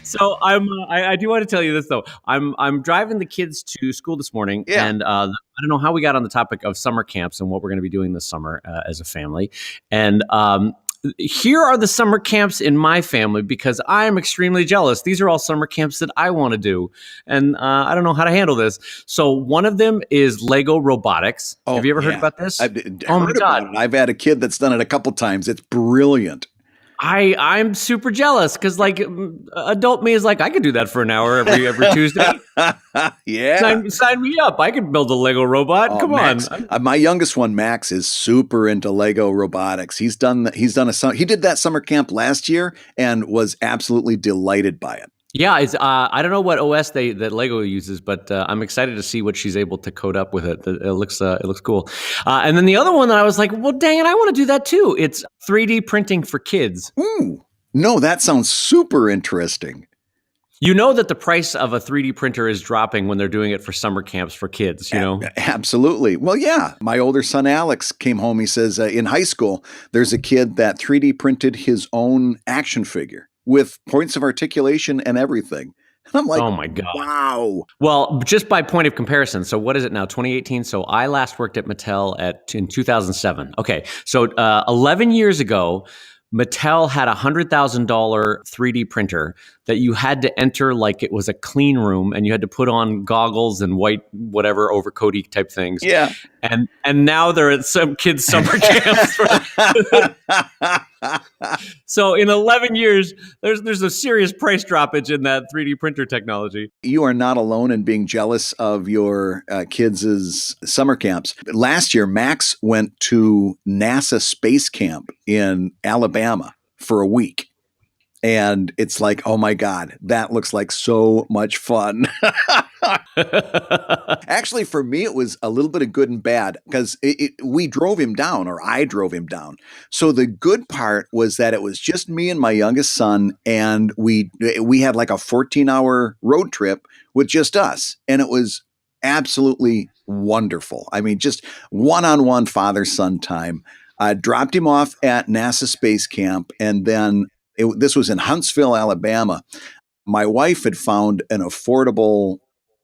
so, I do want to tell you this though. I'm driving the kids to school this morning, and I don't know how we got on the topic of summer camps and what we're going to be doing this summer as a family. And here are the summer camps in my family because I am extremely jealous. These are all summer camps that I want to do, and I don't know how to handle this. So one of them is Lego robotics. Have you ever heard about this? Oh my God! I've had a kid that's done it a couple times. It's brilliant. I'm super jealous because like adult me is like, I could do that for an hour every Tuesday. Yeah. Sign me up. I could build a Lego robot. Come Max, on. My youngest one, Max, is super into Lego robotics. He did that summer camp last year and was absolutely delighted by it. Yeah, it's I don't know what OS that Lego uses, but I'm excited to see what she's able to code up with it. It looks cool. And then the other one that I was like, well, dang it, I want to do that too. It's 3D printing for kids. Ooh, no, that sounds super interesting. You know that the price of a 3D printer is dropping when they're doing it for summer camps for kids, you know? Absolutely. Well, yeah. My older son, Alex, came home. He says in high school, there's a kid that 3D printed his own action figure with points of articulation and everything. And I'm like, oh my God. Wow. Well, just by point of comparison. So what is it now? 2018. So I last worked at Mattel in 2007. Okay. So 11 years ago, Mattel had a $100,000 3D printer that you had to enter like it was a clean room, and you had to put on goggles and white whatever overcoaty type things. Yeah. And now they're at some kids' summer camps. So in 11 years, there's a serious price droppage in that 3D printer technology. You are not alone in being jealous of your kids' summer camps. Last year, Max went to NASA Space Camp in Alabama for a week. And it's like, oh my God, that looks like so much fun. Actually, for me, it was a little bit of good and bad because we drove him down, or I drove him down. So the good part was that it was just me and my youngest son, and we had like a 14-hour road trip with just us. And it was absolutely wonderful. I mean, just one-on-one father-son time. I dropped him off at NASA Space Camp, and then this was in Huntsville, Alabama. My wife had found an affordable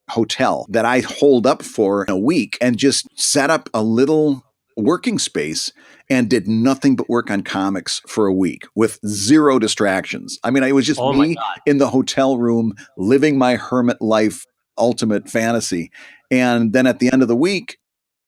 hotel that I holed up for a week and just set up a little working space and did nothing but work on comics for a week with zero distractions. I mean, it was just me in the hotel room living my hermit life, ultimate fantasy. And then at the end of the week,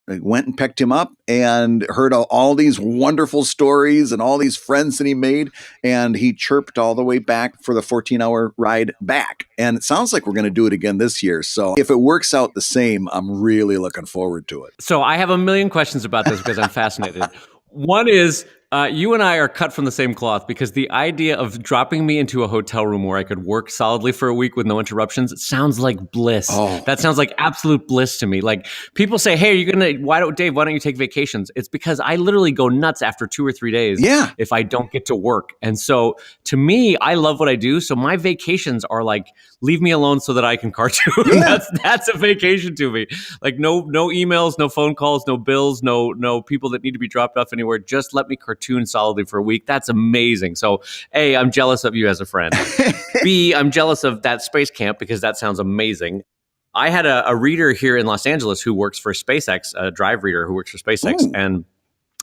I went and picked him up and heard all these wonderful stories and all these friends that he made. And he chirped all the way back for the 14-hour ride back. And it sounds like we're going to do it again this year. So if it works out the same, I'm really looking forward to it. So I have a million questions about this because I'm fascinated. One is, you and I are cut from the same cloth because the idea of dropping me into a hotel room where I could work solidly for a week with no interruptions, it sounds like bliss. Oh. That sounds like absolute bliss to me. Like people say, hey, why don't you take vacations? It's because I literally go nuts after 2 or 3 days if I don't get to work. And so to me, I love what I do. So my vacations are like, leave me alone so that I can cartoon. Yeah. That's a vacation to me. Like no emails, no phone calls, no bills, no people that need to be dropped off anywhere. Just let me cartoon solidly for a week. That's amazing. So A, I'm jealous of you as a friend. B, I'm jealous of that space camp because that sounds amazing. I had a reader here in Los Angeles who works for SpaceX, a drive reader who works for SpaceX. Ooh. And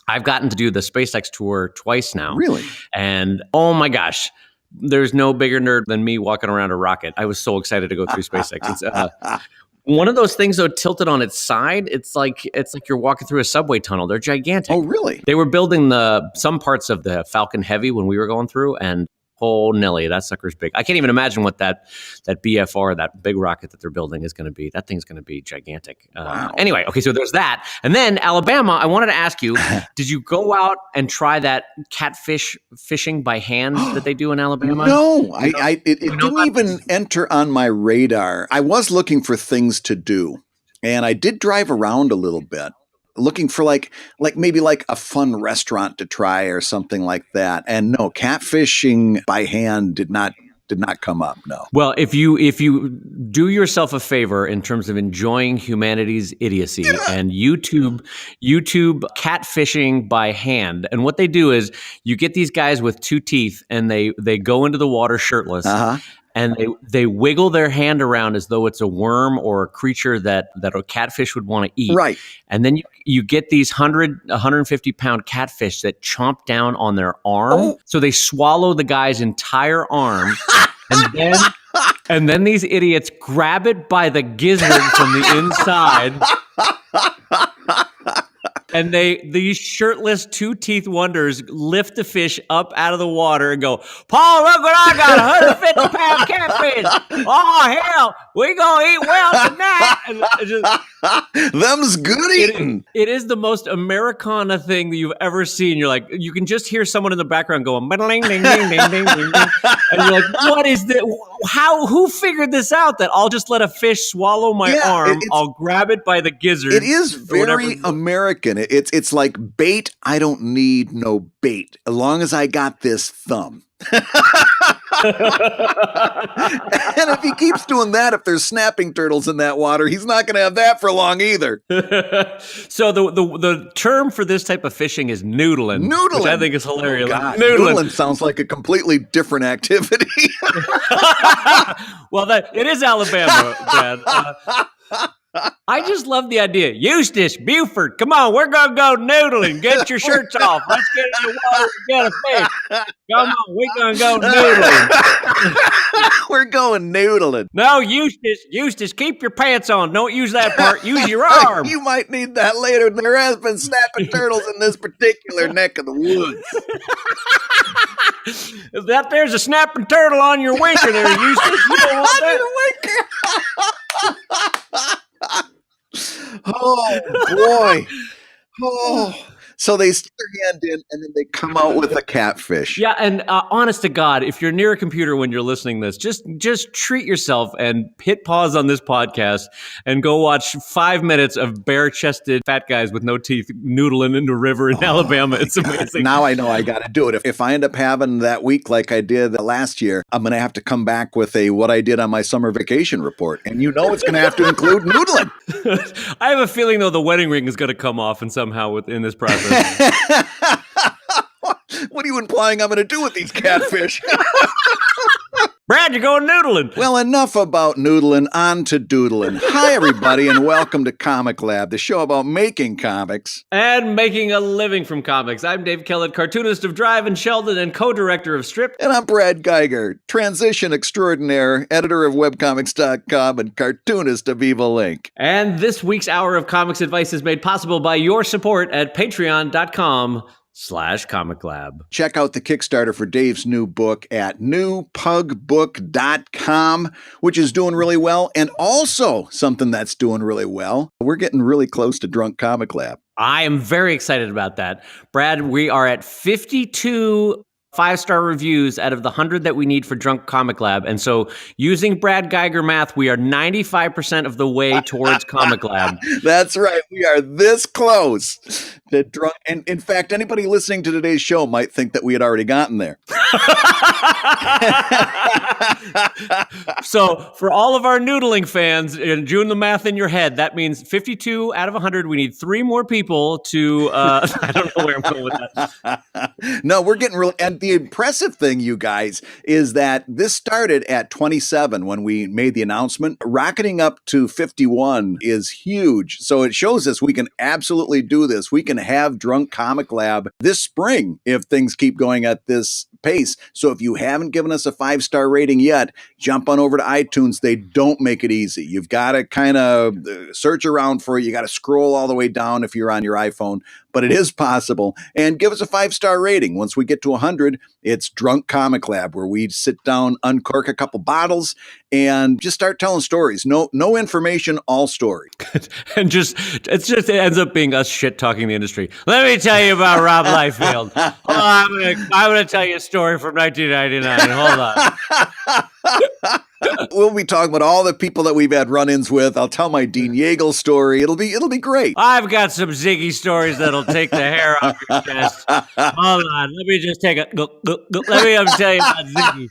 I've gotten to do the SpaceX tour twice now. Really? And oh my gosh, there's no bigger nerd than me walking around a rocket. I was so excited to go through SpaceX. It's one of those things, though, tilted on its side. It's like you're walking through a subway tunnel. They're gigantic. Oh, really? They were building some parts of the Falcon Heavy when we were going through, and oh, Nelly, that sucker's big. I can't even imagine what that BFR, that big rocket that they're building, is going to be. That thing's going to be gigantic. Wow. Anyway, okay, so there's that. And then Alabama, I wanted to ask you, did you go out and try that catfish fishing by hand that they do in Alabama? No, it didn't even enter on my radar. I was looking for things to do, and I did drive around a little bit, looking for like maybe like a fun restaurant to try or something like that. And no, catfishing by hand did not did not come up. No. Well, if you do yourself a favor in terms of enjoying humanity's idiocy and YouTube catfishing by hand, and what they do is you get these guys with 2 teeth and they go into the water shirtless. And they wiggle their hand around as though it's a worm or a creature that a catfish would want to eat. Right. And then you get these 150 pound catfish that chomp down on their arm. Oh. So they swallow the guy's entire arm. And then these idiots grab it by the gizzard from the inside. And these shirtless 2-teeth wonders lift the fish up out of the water and go, Paul, look what I got, 150 pound catfish. Oh, hell, we gonna eat well tonight. Them's good eating. It is the most Americana thing that you've ever seen. You're like, you can just hear someone in the background going, ding, ding, ding, ding, ding, ding, ding. And you're like, what is this? Who figured this out that I'll just let a fish swallow my arm, I'll grab it by the gizzard. It is very American. It's like bait. I don't need no bait as long as I got this thumb. And if he keeps doing that, if there's snapping turtles in that water, he's not going to have that for long either. So the term for this type of fishing is noodling. Noodling, which I think is hilarious. Oh, God. Noodling sounds like a completely different activity. Well, it is Alabama, Brad. I just love the idea. Eustace, Buford, come on, we're going to go noodling. Get your shirts off. Let's get in the water and get a fish. Come on, we're going to go noodling. We're going noodling. No, Eustace, keep your pants on. Don't use that part. Use your arm. You might need that later. There has been snapping turtles in this particular neck of the woods. If there's a snapping turtle on your winker there, Eustace. You don't want that. Oh, boy. Oh. So they stick their hand in and then they come out with a catfish. Yeah, and honest to God, if you're near a computer when you're listening to this, just treat yourself and hit pause on this podcast and go watch 5 minutes of bare-chested fat guys with no teeth noodling into a river in Alabama. It's amazing. Now I know I got to do it. If I end up having that week like I did last year, I'm going to have to come back with a what I did on my summer vacation report. And it's going to have to include noodling. I have a feeling, though, the wedding ring is going to come off and somehow within this process. What are you implying I'm going to do with these catfish? Brad, you're going noodling. Well, enough about noodling, on to doodling. Hi, everybody, and welcome to ComicLab, the show about making comics. And making a living from comics. I'm Dave Kellett, cartoonist of Drive and Sheldon and co-director of Strip. And I'm Brad Guigar, transition extraordinaire, editor of webcomics.com and cartoonist of Evil Inc. And this week's hour of comics advice is made possible by your support at patreon.com/ComicLab. Check out the Kickstarter for Dave's new book at newpugbook.com, which is doing really well. And also something that's doing really well, we're getting really close to Drunk Comic Lab. I am very excited about that. Brad, we are at 52 5-star reviews out of the 100 that we need for Drunk Comic Lab. And so using Brad Guigar math, we are 95% of the way towards Comic Lab. That's right. We are this close to drunk. And in fact, anybody listening to today's show might think that we had already gotten there. So for all of our noodling fans, doing the math in your head, that means 52 out of 100. We need 3 more people to, I don't know where I'm going with that. No, we're getting really, and the impressive thing, you guys, is that this started at 27 when we made the announcement. Rocketing up to 51 is huge. So it shows us we can absolutely do this. We can have Drunk Comic Lab this spring if things keep going at this pace. So if you haven't given us a 5-star rating yet, jump on over to iTunes. They don't make it easy. You've got to kind of search around for it. You got to scroll all the way down if you're on your iPhone, but it is possible. And give us a 5-star rating. Once we get to 100, it's Drunk Comic Lab, where we sit down, uncork a couple bottles, and just start telling stories. No information, all story. And it ends up being us shit talking the industry. Let me tell you about Rob Liefeld. I'm gonna tell you a story from 1999. Hold on. We'll be talking about all the people that we've had run-ins with. I'll tell my Dean Yeagle story. It'll be great. I've got some Ziggy stories that'll take the hair off your chest. Hold on, let me just take a let me tell you about Ziggy.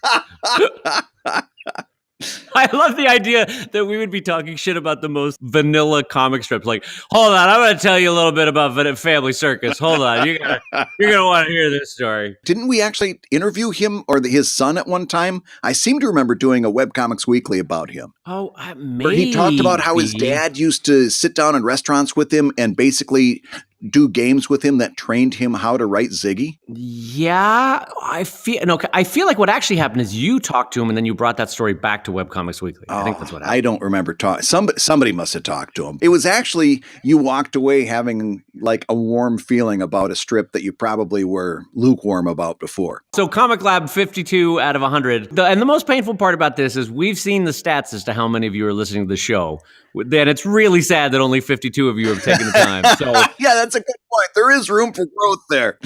I love the idea that we would be talking shit about the most vanilla comic strips. Like, hold on, I'm going to tell you a little bit about Family Circus. Hold on, you're going to want to hear this story. Didn't we actually interview him or his son at one time? I seem to remember doing a Webcomics Weekly about him. Oh, maybe. Where he talked about how his dad used to sit down in restaurants with him and basically do games with him that trained him how to write Ziggy? Yeah, I feel like what actually happened is you talked to him and then you brought that story back to Webcomics Weekly. I think that's what happened. I don't remember talking. Somebody must have talked to him. It was actually, you walked away having like a warm feeling about a strip that you probably were lukewarm about before. So ComicLab 52 out of 100. And the most painful part about this is we've seen the stats as to how many of you are listening to the show. Then it's really sad that only 52 of you have taken the time. So yeah, that's a good point. There is room for growth there.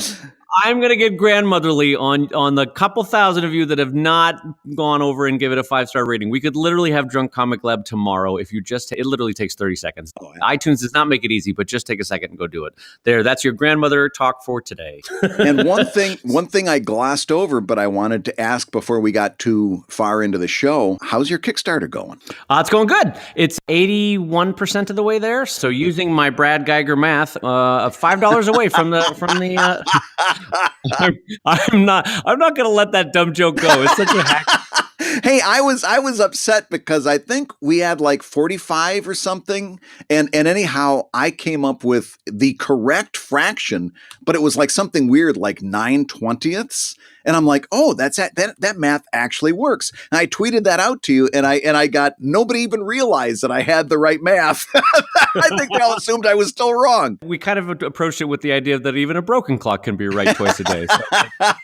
I'm going to get grandmotherly on the couple thousand of you that have not gone over and give it a 5-star rating. We could literally have Drunk Comic Lab tomorrow if you just, it literally takes 30 seconds. Oh, yeah. iTunes does not make it easy, but just take a second and go do it. There, that's your grandmother talk for today. And one thing I glossed over, but I wanted to ask before we got too far into the show, how's your Kickstarter going? It's going good. It's 81% of the way there. So using my Brad Geiger math, $5 away from the I'm not going to let that dumb joke go. It's such a hack. Hey, I was upset because I think we had like 45 or something. And anyhow, I came up with the correct fraction, but it was like something weird, like 9/20ths. And I'm like, oh, that math actually works. And I tweeted that out to you, and I got, nobody even realized that I had the right math. I think they all assumed I was still wrong. We kind of approached it with the idea that even a broken clock can be right twice a day. So,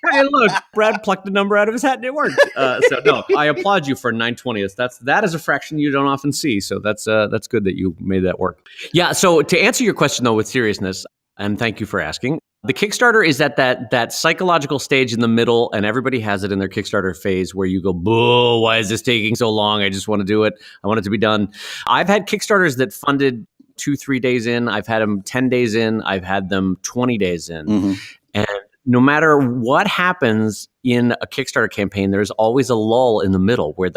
hey, look, Brad plucked a number out of his hat and it worked. So no, I applaud you for 9/20ths. That is a fraction you don't often see. So that's good that you made that work. Yeah. So to answer your question though, with seriousness, and thank you for asking. The Kickstarter is at that psychological stage in the middle, and everybody has it in their Kickstarter phase where you go, boo, why is this taking so long? I just want to do it. I want it to be done. I've had Kickstarters that funded 2-3 days in. I've had them 10 days in. I've had them 20 days in. Mm-hmm. And no matter what happens in a Kickstarter campaign, there's always a lull in the middle where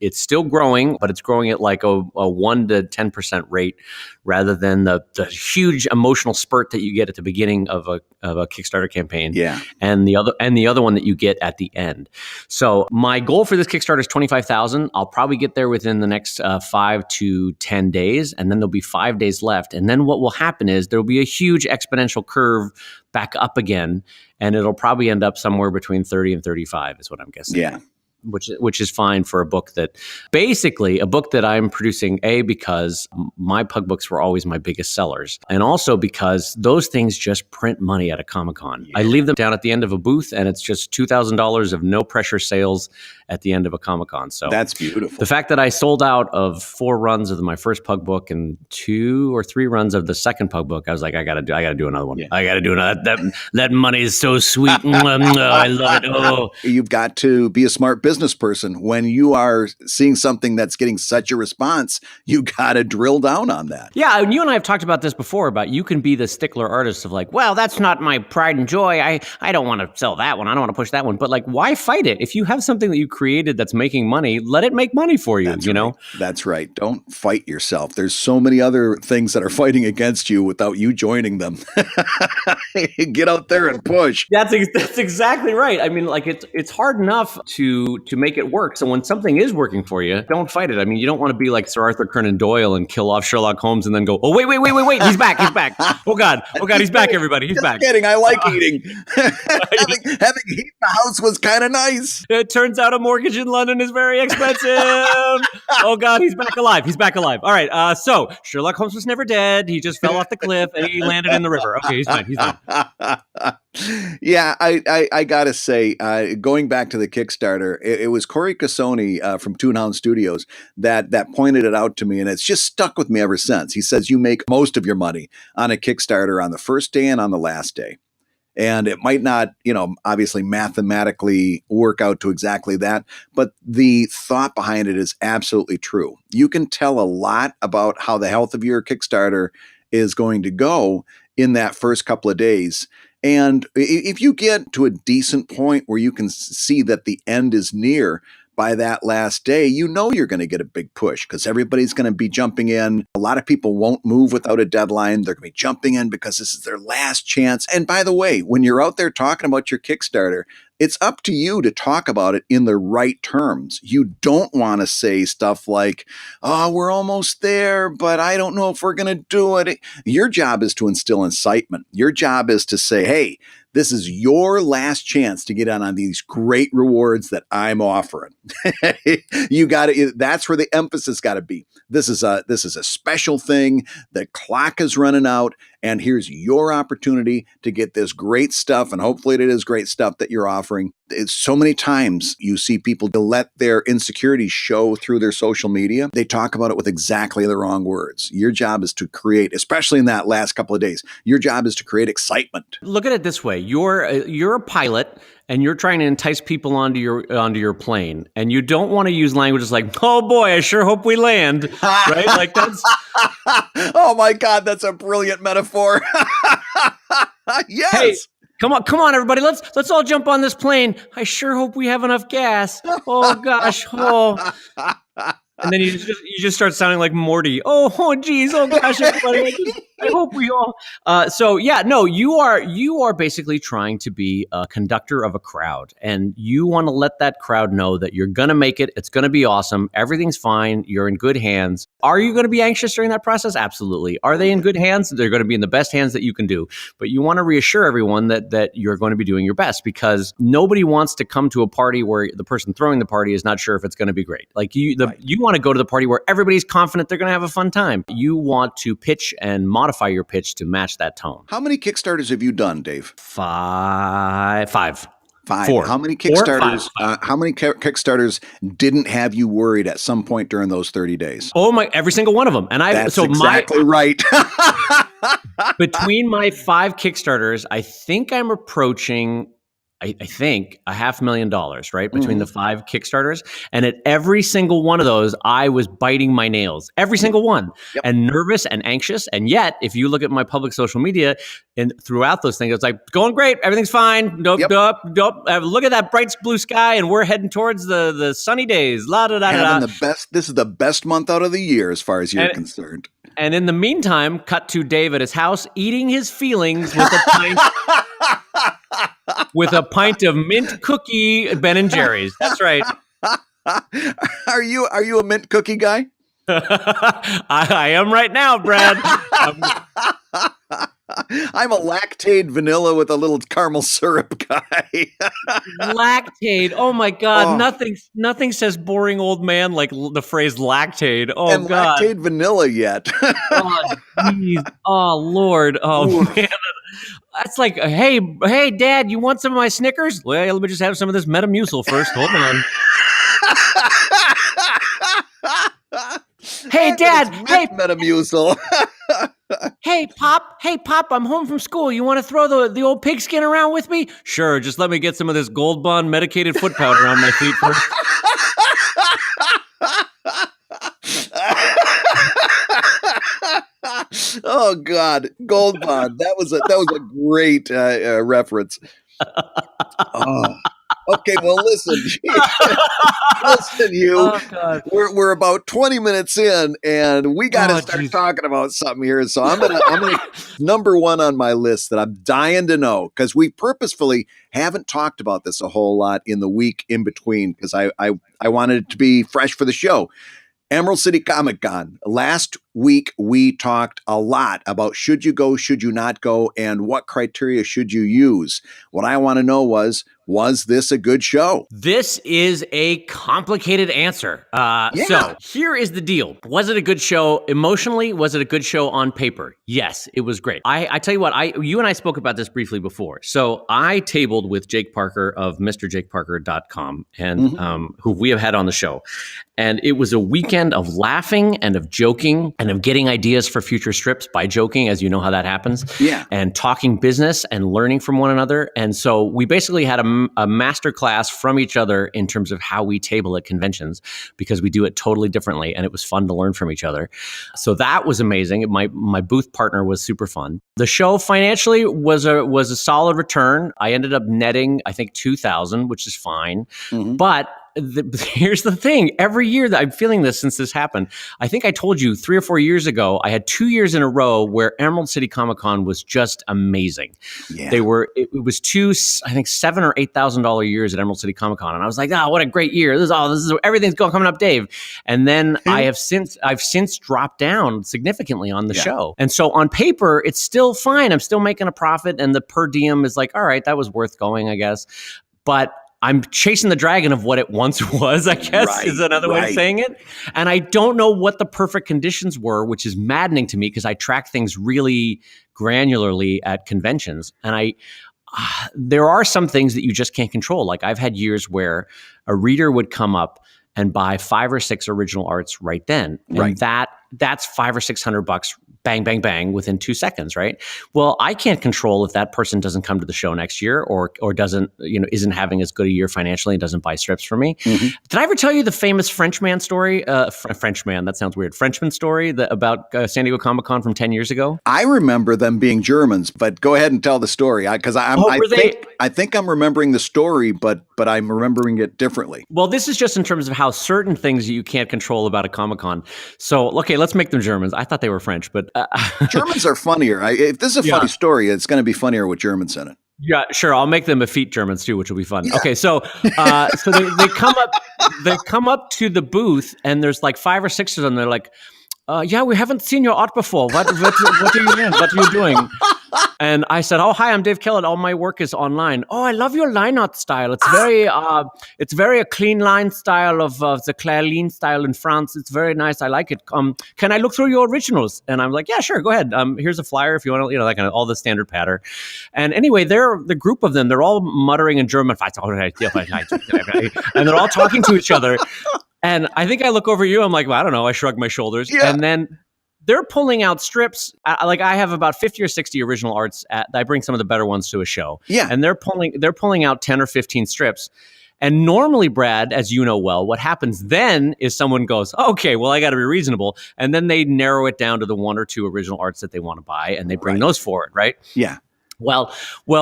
it's still growing, but it's growing at like a 1 to 10% rate rather than the huge emotional spurt that you get at the beginning of a Kickstarter campaign. Yeah. And the other one that you get at the end. So my goal for this Kickstarter is 25,000. I'll probably get there within the next 5 to 10 days, and then there'll be 5 days left. And then what will happen is there'll be a huge exponential curve back up again, and it'll probably end up somewhere between 30 and 35 is what I'm guessing. Yeah. Which is fine for a book that I'm producing, because my pug books were always my biggest sellers. And also because those things just print money at a Comic-Con. Yeah. I leave them down at the end of a booth and it's just $2,000 of no pressure sales at the end of a Comic-Con. So that's beautiful. The fact that I sold out of 4 runs of my first pug book and 2 or 3 runs of the second pug book, I was like, I gotta do another one. Yeah. I gotta do another. That money is so sweet. I love it. Oh, you've got to be a smart business person. When you are seeing something that's getting such a response, you got to drill down on that. Yeah, and you and I have talked about this before, about you can be the stickler artist of like, well, that's not my pride and joy. I don't want to sell that one. I don't want to push that one. But like, why fight it? If you have something that you created that's making money, let it make money for you, that's right. That's right. Don't fight yourself. There's so many other things that are fighting against you without you joining them. Get out there and push. That's exactly right. I mean, like it's hard enough to make it work. So when something is working for you, don't fight it. I mean, you don't want to be like Sir Arthur Conan Doyle and kill off Sherlock Holmes and then go, oh, wait, he's back. Oh God, he's back, everybody. He's back. Kidding. I like eating. having heat in the house was kind of nice. It turns out a mortgage in London is very expensive. Oh God, he's back alive. All right. So Sherlock Holmes was never dead. He just fell off the cliff and he landed in the river. Okay, he's fine. Yeah, I gotta say, going back to the Kickstarter, it was Corey Cassoni from Toonhound Studios that pointed it out to me, and it's just stuck with me ever since. He says you make most of your money on a Kickstarter on the first day and on the last day. And it might not, obviously mathematically work out to exactly that, but the thought behind it is absolutely true. You can tell a lot about how the health of your Kickstarter is going to go in that first couple of days. And if you get to a decent point where you can see that the end is near by that last day, you're going to get a big push because everybody's going to be jumping in. A lot of people won't move without a deadline. They're going to be jumping in because this is their last chance. And by the way, when you're out there talking about your Kickstarter, it's up to you to talk about it in the right terms. You don't want to say stuff like, oh, we're almost there, but I don't know if we're going to do it. Your job is to instill incitement. Your job is to say, hey, this is your last chance to get on these great rewards that I'm offering. You got to, that's where the emphasis got to be. This is a special thing. The clock is running out, and here's your opportunity to get this great stuff. And hopefully it is great stuff that you're offering. It's so many times you see people to let their insecurities show through their social media. They talk about it with exactly the wrong words. Your job is to create, especially in that last couple of days, your job is to create excitement. Look at it this way. You're a pilot and you're trying to entice people onto your plane, and you don't want to use languages like, oh boy, I sure hope we land, right? Like that's oh my God, that's a brilliant metaphor. Yes. Hey, come on, everybody. Let's all jump on this plane. I sure hope we have enough gas. Oh gosh. Oh. And then you just start sounding like Morty. Oh geez. Oh gosh, everybody. I hope we all. So yeah, no, you are basically trying to be a conductor of a crowd, and you want to let that crowd know that you're gonna make it. It's gonna be awesome. Everything's fine. You're in good hands. Are you going to be anxious during that process? Absolutely. Are they in good hands? They're going to be in the best hands that you can do. But you want to reassure everyone that you're going to be doing your best, because nobody wants to come to a party where the person throwing the party is not sure if it's going to be great. Like you want to go to the party where everybody's confident they're going to have a fun time. You want to pitch and modify your pitch to match that tone. How many Kickstarters have you done, Dave? Five. Four. How many Kickstarters? How many Kickstarters didn't have you worried at some point during those 30 days? Oh my! Every single one of them. And That's exactly right. Between my 5 Kickstarters, I think I'm approaching. I think $500,000, right? Between the 5 Kickstarters. And at every single one of those, I was biting my nails. Every single one. Yep. And nervous and anxious. And yet, if you look at my public social media and throughout those things, it's like, going great. Everything's fine. Nope. Look at that bright blue sky. And we're heading towards the sunny days. This is the best month out of the year as far as you're concerned. And in the meantime, cut to Dave at his house eating his feelings with a pint. With a pint of mint cookie Ben & Jerry's. That's right. Are you a mint cookie guy? I am right now, Brad. I'm a lactate vanilla with a little caramel syrup guy. Lactate. Oh my God. Oh. Nothing says boring old man like the phrase lactate. Oh and God. Lactate vanilla yet. Oh, geez. Oh Lord. Oh man. That's like, hey, Dad, you want some of my Snickers? Well, let me just have some of this Metamucil first. Hold on. Hey, Dad. Hey, Metamucil. Hey, Pop, I'm home from school. You want to throw the old pigskin around with me? Sure, just let me get some of this Gold Bond medicated foot powder on my feet first. Oh God, Gold Bond. That was a great reference. Oh. Okay, well, listen, you. Oh, we're about 20 minutes in, and we got to start talking about something here. So I'm gonna number one on my list that I'm dying to know, because we purposefully haven't talked about this a whole lot in the week in between, because I wanted it to be fresh for the show. Emerald City Comicon. Last week, we talked a lot about should you go, should you not go, and what criteria should you use. What I want to know was this a good show? This is a complicated answer. So here is the deal. Was it a good show emotionally? Was it a good show on paper? Yes, it was great. I tell you what, you and I spoke about this briefly before. So I tabled with Jake Parker of MrJakeParker.com, and who we have had on the show. And it was a weekend of laughing and of joking and of getting ideas for future strips by joking, as you know how that happens, and talking business and learning from one another. And so we basically had a master class from each other in terms of how we table at conventions, because we do it totally differently, and it was fun to learn from each other. So that was amazing. My booth partner was super fun. The show financially was a solid return. I ended up netting, I think, $2,000, which is fine. But here's the thing. Every year that I'm feeling this since this happened, I think I told you 3 or 4 years ago, I had 2 years in a row where Emerald City Comicon was just amazing. It was two, I think, $7,000 or $8,000 years at Emerald City Comicon. And I was like, oh, what a great year. This is everything's coming up, Dave. And then I've since dropped down significantly on the show. And so on paper, it's still fine. I'm still making a profit, and the per diem is like, all right, that was worth going, I guess. But I'm chasing the dragon of what it once was, I guess, is another way of saying it. And I don't know what the perfect conditions were, which is maddening to me because I track things really granularly at conventions. And there are some things that you just can't control. Like I've had years where a reader would come up and buy 5 or 6 original arts right then. And that's $500 or $600, bang, bang, bang, within 2 seconds, right? Well, I can't control if that person doesn't come to the show next year or doesn't, isn't having as good a year financially and doesn't buy strips from me. Did I ever tell you the famous Frenchman story? Frenchman, that sounds weird. Frenchman story about San Diego Comic-Con from 10 years ago? I remember them being Germans, but go ahead and tell the story. I think I'm remembering the story, but I'm remembering it differently. Well, this is just in terms of how certain things you can't control about a Comic-Con. So, okay, let's make them Germans. I thought they were French, but Germans are funnier. If this is a funny story, it's going to be funnier with Germans in it. Yeah, sure. I'll make them effete Germans too, which will be fun. Yeah. Okay, so they come up to the booth, and there's like 5 or 6 of them. They're like, "Yeah, we haven't seen your art before. What are you in? What are you doing?" And I said, "Oh, hi, I'm Dave Kellett. All my work is online." "Oh, I love your line art style. It's very a clean line style of the Clairline style in France. It's very nice. I like it. Can I look through your originals?" And I'm like, "Yeah, sure. Go ahead. Here's a flyer if you want to, that kind of all the standard patter." And anyway, the group of them. They're all muttering in German, and they're all talking to each other. And I think I look over you. I'm like, well, I don't know. I shrug my shoulders, and then they're pulling out strips. I have about 50 or 60 original arts. I bring some of the better ones to a show. Yeah. And they're pulling out 10 or 15 strips. And normally, Brad, as you know well, what happens then is someone goes, okay, well, I got to be reasonable. And then they narrow it down to the 1 or 2 original arts that they want to buy, and they bring those forward, right? Yeah. Well,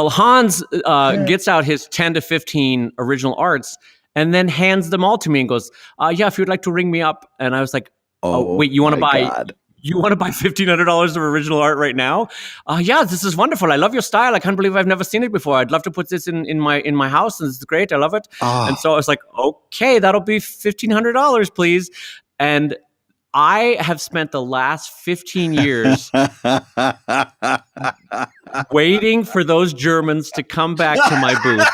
Hans gets out his 10 to 15 original arts and then hands them all to me and goes, yeah, if you'd like to ring me up. And I was like, oh wait, you want to buy... God. You want to buy $1,500 of original art right now? Yeah, this is wonderful. I love your style. I can't believe I've never seen it before. I'd love to put this in my house. And this is great. I love it. And so I was like, okay, that'll be $1,500, please. And I have spent the last 15 years waiting for those Germans to come back to my booth.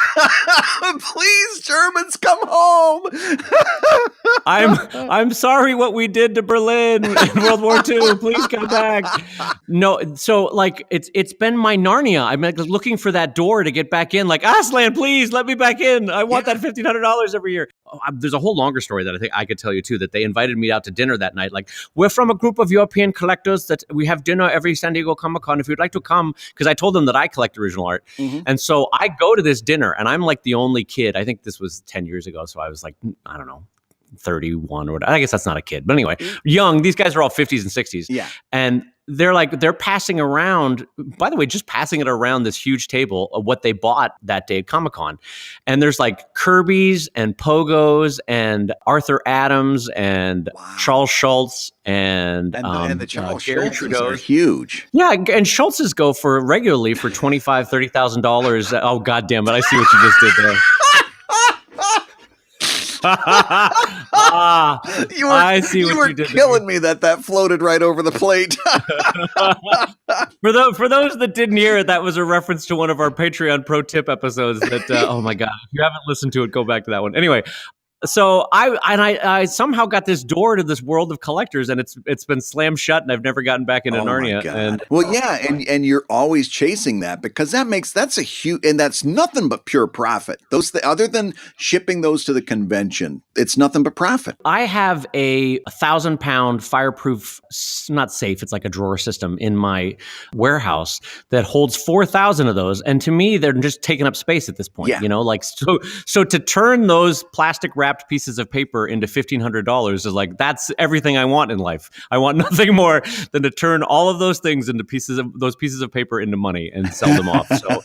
Please, Germans, come home. I'm sorry what we did to Berlin in World War II. Please come back. No, so like it's been my Narnia. I'm like looking for that door to get back in. Like, Aslan, please let me back in. I want that $1,500 every year. There's a whole longer story that I think I could tell you too, that they invited me out to dinner that night. Like, we're from a group of European collectors that we have dinner every San Diego Comic-Con. If you'd like to come, because I told them that I collect original art. And so I go to this dinner and I'm like the only kid. I think this was 10 years ago. So I was like, I don't know, 31 or whatever. I guess that's not a kid, but anyway, young. These guys are all 50s and 60s. Yeah. And they're passing around, by the way, just passing it around this huge table of what they bought that day at Comic-Con. And there's like Kirby's and Pogos and Arthur Adams and Charles Schultz and the Charles Schultzes are huge. Yeah, and Schultzes go for regularly for $25,000, $30,000. Oh, God damn it. I see what you just did there. You were killing me that floated right over the plate. For those that didn't hear it, that was a reference to one of our Patreon pro tip episodes that, oh my God, if you haven't listened to it, go back to that one. Anyway, So I somehow got this door to this world of collectors, and it's been slammed shut, and I've never gotten back into Oh my Narnia. God. And Well, yeah, and you're always chasing that because that's a huge, and that's nothing but pure profit. Other than shipping those to the convention, it's nothing but profit. I have a 1,000-pound fireproof, not safe, it's like a drawer system in my warehouse that holds 4,000 of those. And to me, they're just taking up space at this point, Yeah. you know, like, so to turn those plastic wrapped pieces of paper into $1,500 is like, that's everything I want in life. I want nothing more than to turn all of those things into those pieces of paper into money and sell them off. So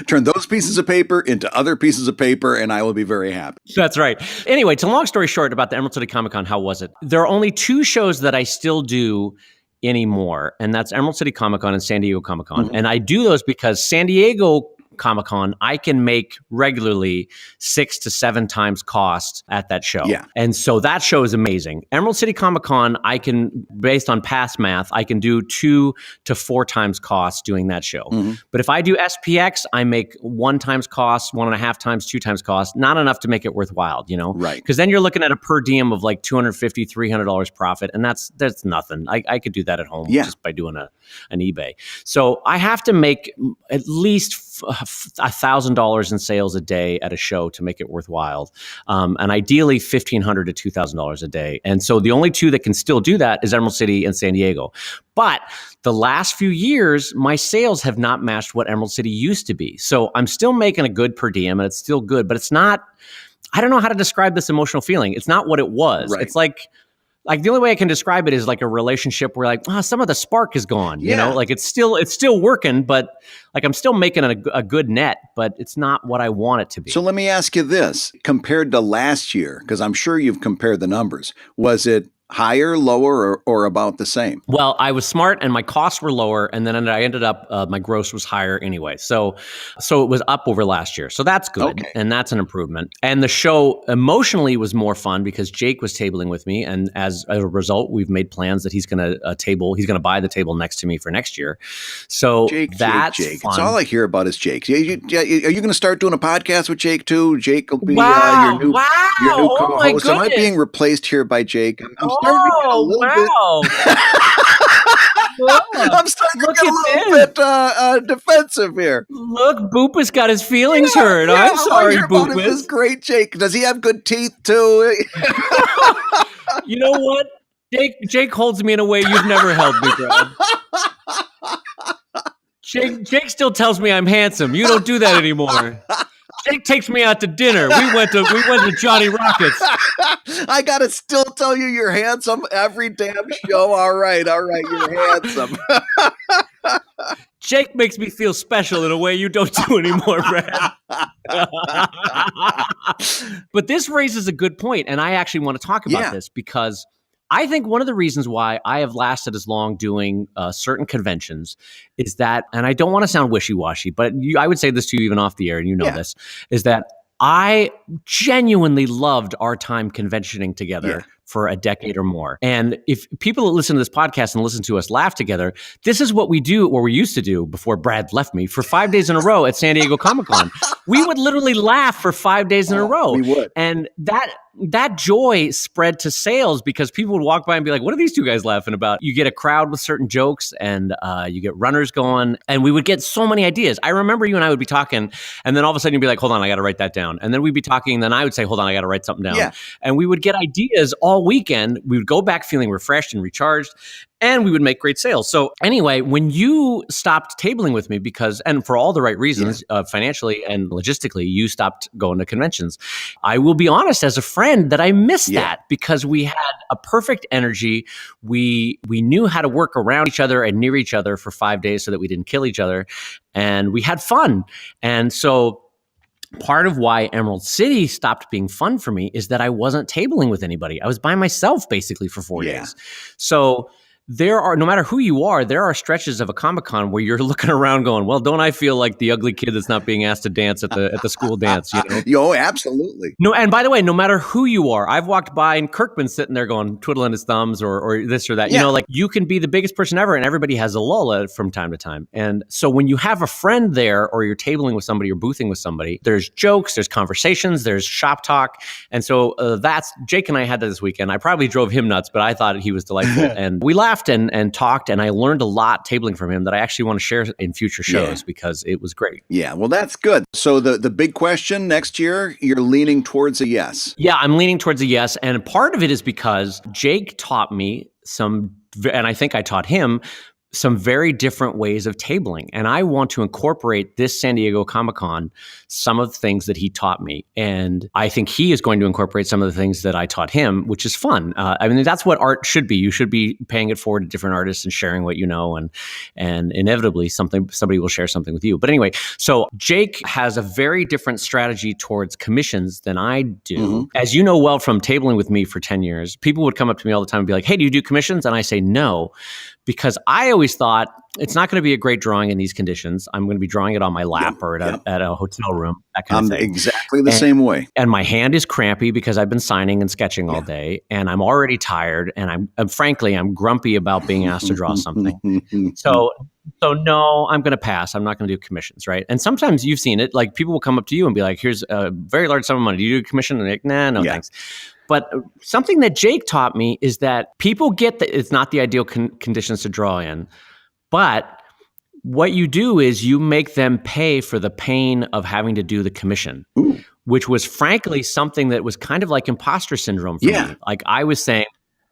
turn those pieces of paper into other pieces of paper, and I will be very happy. that's right. Anyway, to long story short about the Emerald City Comicon, how was it? There are only 2 shows that I still do anymore, and that's Emerald City Comicon and San Diego Comicon. Mhm. And I do those because San Diego Comic-Con, I can make regularly 6 to 7 times cost at that show. Yeah. And so that show is amazing. Emerald City Comic-Con, I can, based on past math, I can do 2 to 4 times cost doing that show. Mhm. But if I do SPX, I make 1 times cost, 1.5 times, 2 times cost, not enough to make it worthwhile, you know? Right. Because then you're looking at a per diem of like $250, $300 profit, and that's nothing. I could do that at home just by doing an eBay. So I have to make at least $1,000 in sales a day at a show to make it worthwhile, and ideally $1,500 to $2,000 a day. And so the only 2 that can still do that is Emerald City and San Diego. But the last few years, my sales have not matched what Emerald City used to be. So I'm still making a good per diem, and it's still good, but it's not. I don't know how to describe this emotional feeling. It's not what it was. Right. It's like the only way I can describe it is like a relationship where like, some of the spark is gone, you know, like it's still working, but like I'm still making a good net, but it's not what I want it to be. So let me ask you this, compared to last year, because I'm sure you've compared the numbers, was it higher, lower, or about the same? Well, I was smart and my costs were lower, and then I ended up my gross was higher anyway. So it was up over last year. So that's good, and that's an improvement. And the show emotionally was more fun because Jake was tabling with me, and as a result, we've made plans that he's going to buy the table next to me for next year. So Jake. Fun. It's all I hear about is Jake. Are you going to start doing a podcast with Jake too? Jake will be your new co-host. Am I being replaced here by Jake? I'm starting to get a little bit. I'm starting to get a little bit defensive here. Look, Boopus got his feelings hurt. I'm sorry, Boopus. This is great, Jake. Does he have good teeth too? You know what? Jake holds me in a way you've never held me, Brad. Jake still tells me I'm handsome. You don't do that anymore. Jake takes me out to dinner. We went to Johnny Rockets. I gotta still tell you you're handsome every damn show. All right, you're handsome. Jake makes me feel special in a way you don't do anymore, Brad. But this raises a good point, and I actually want to talk about this because I think one of the reasons why I have lasted as long doing certain conventions is that, and I don't want to sound wishy-washy, but I would say this to you even off the air, and you know this, is that I genuinely loved our time conventioning together for a decade or more. And if people that listen to this podcast and listen to us laugh together, this is what we do, or we used to do before Brad left me, for 5 days in a row at San Diego Comic-Con. We would literally laugh for 5 days in a row. We would. And that joy spread to sales because people would walk by and be like, what are these 2 guys laughing about? You get a crowd with certain jokes, and you get runners going, and we would get so many ideas. I remember you and I would be talking, and then all of a sudden you'd be like, hold on, I got to write that down. And then we'd be talking, and then I would say, hold on, I got to write something down. Yeah. And we would get ideas all weekend. We would go back feeling refreshed and recharged, and we would make great sales. So anyway, when you stopped tabling with me and for all the right reasons, financially and logistically, you stopped going to conventions. I will be honest, as a friend, that I missed that because we had a perfect energy. We knew how to work around each other and near each other for 5 days so that we didn't kill each other, and we had fun. And so part of why Emerald City stopped being fun for me is that I wasn't tabling with anybody. I was by myself basically for 4 days. So no matter who you are, there are stretches of a Comic-Con where you're looking around going, well, don't I feel like the ugly kid that's not being asked to dance at the school dance, you know? Yo, absolutely. No, and by the way, no matter who you are, I've walked by and Kirkman's sitting there going, twiddling his thumbs or this or that. Yeah. You know, like you can be the biggest person ever and everybody has a lull from time to time. And so when you have a friend there or you're tabling with somebody or boothing with somebody, there's jokes, there's conversations, there's shop talk. And so that's, Jake and I had that this weekend. I probably drove him nuts, but I thought he was delightful. And we laughed and talked, and I learned a lot tabling from him that I actually want to share in future shows because it was great. Yeah, well, that's good. So the big question next year, you're leaning towards a yes. Yeah, I'm leaning towards a yes. And part of it is because Jake taught me and I think I taught him some very different ways of tabling. And I want to incorporate this San Diego Comic-Con, some of the things that he taught me. And I think he is going to incorporate some of the things that I taught him, which is fun. I mean, that's what art should be. You should be paying it forward to different artists and sharing what you know. And inevitably somebody will share something with you. But anyway, so Jake has a very different strategy towards commissions than I do. Mm-hmm. As you know well from tabling with me for 10 years, people would come up to me all the time and be like, hey, do you do commissions? And I say no. Because I always thought it's not going to be a great drawing in these conditions. I'm going to be drawing it on my lap or at a hotel room, that kind of thing. Exactly the same way. And my hand is crampy because I've been signing and sketching all day, and I'm already tired, and I'm grumpy about being asked to draw something. So no, I'm going to pass. I'm not going to do commissions, right? And sometimes you've seen it. Like people will come up to you and be like, "Here's a very large sum of money. Do you do a commission?" And they're like, "Nah, no, thanks." But something that Jake taught me is that people get that it's not the ideal conditions to draw in, but what you do is you make them pay for the pain of having to do the commission, which was frankly something that was kind of like imposter syndrome for me. Like I was saying,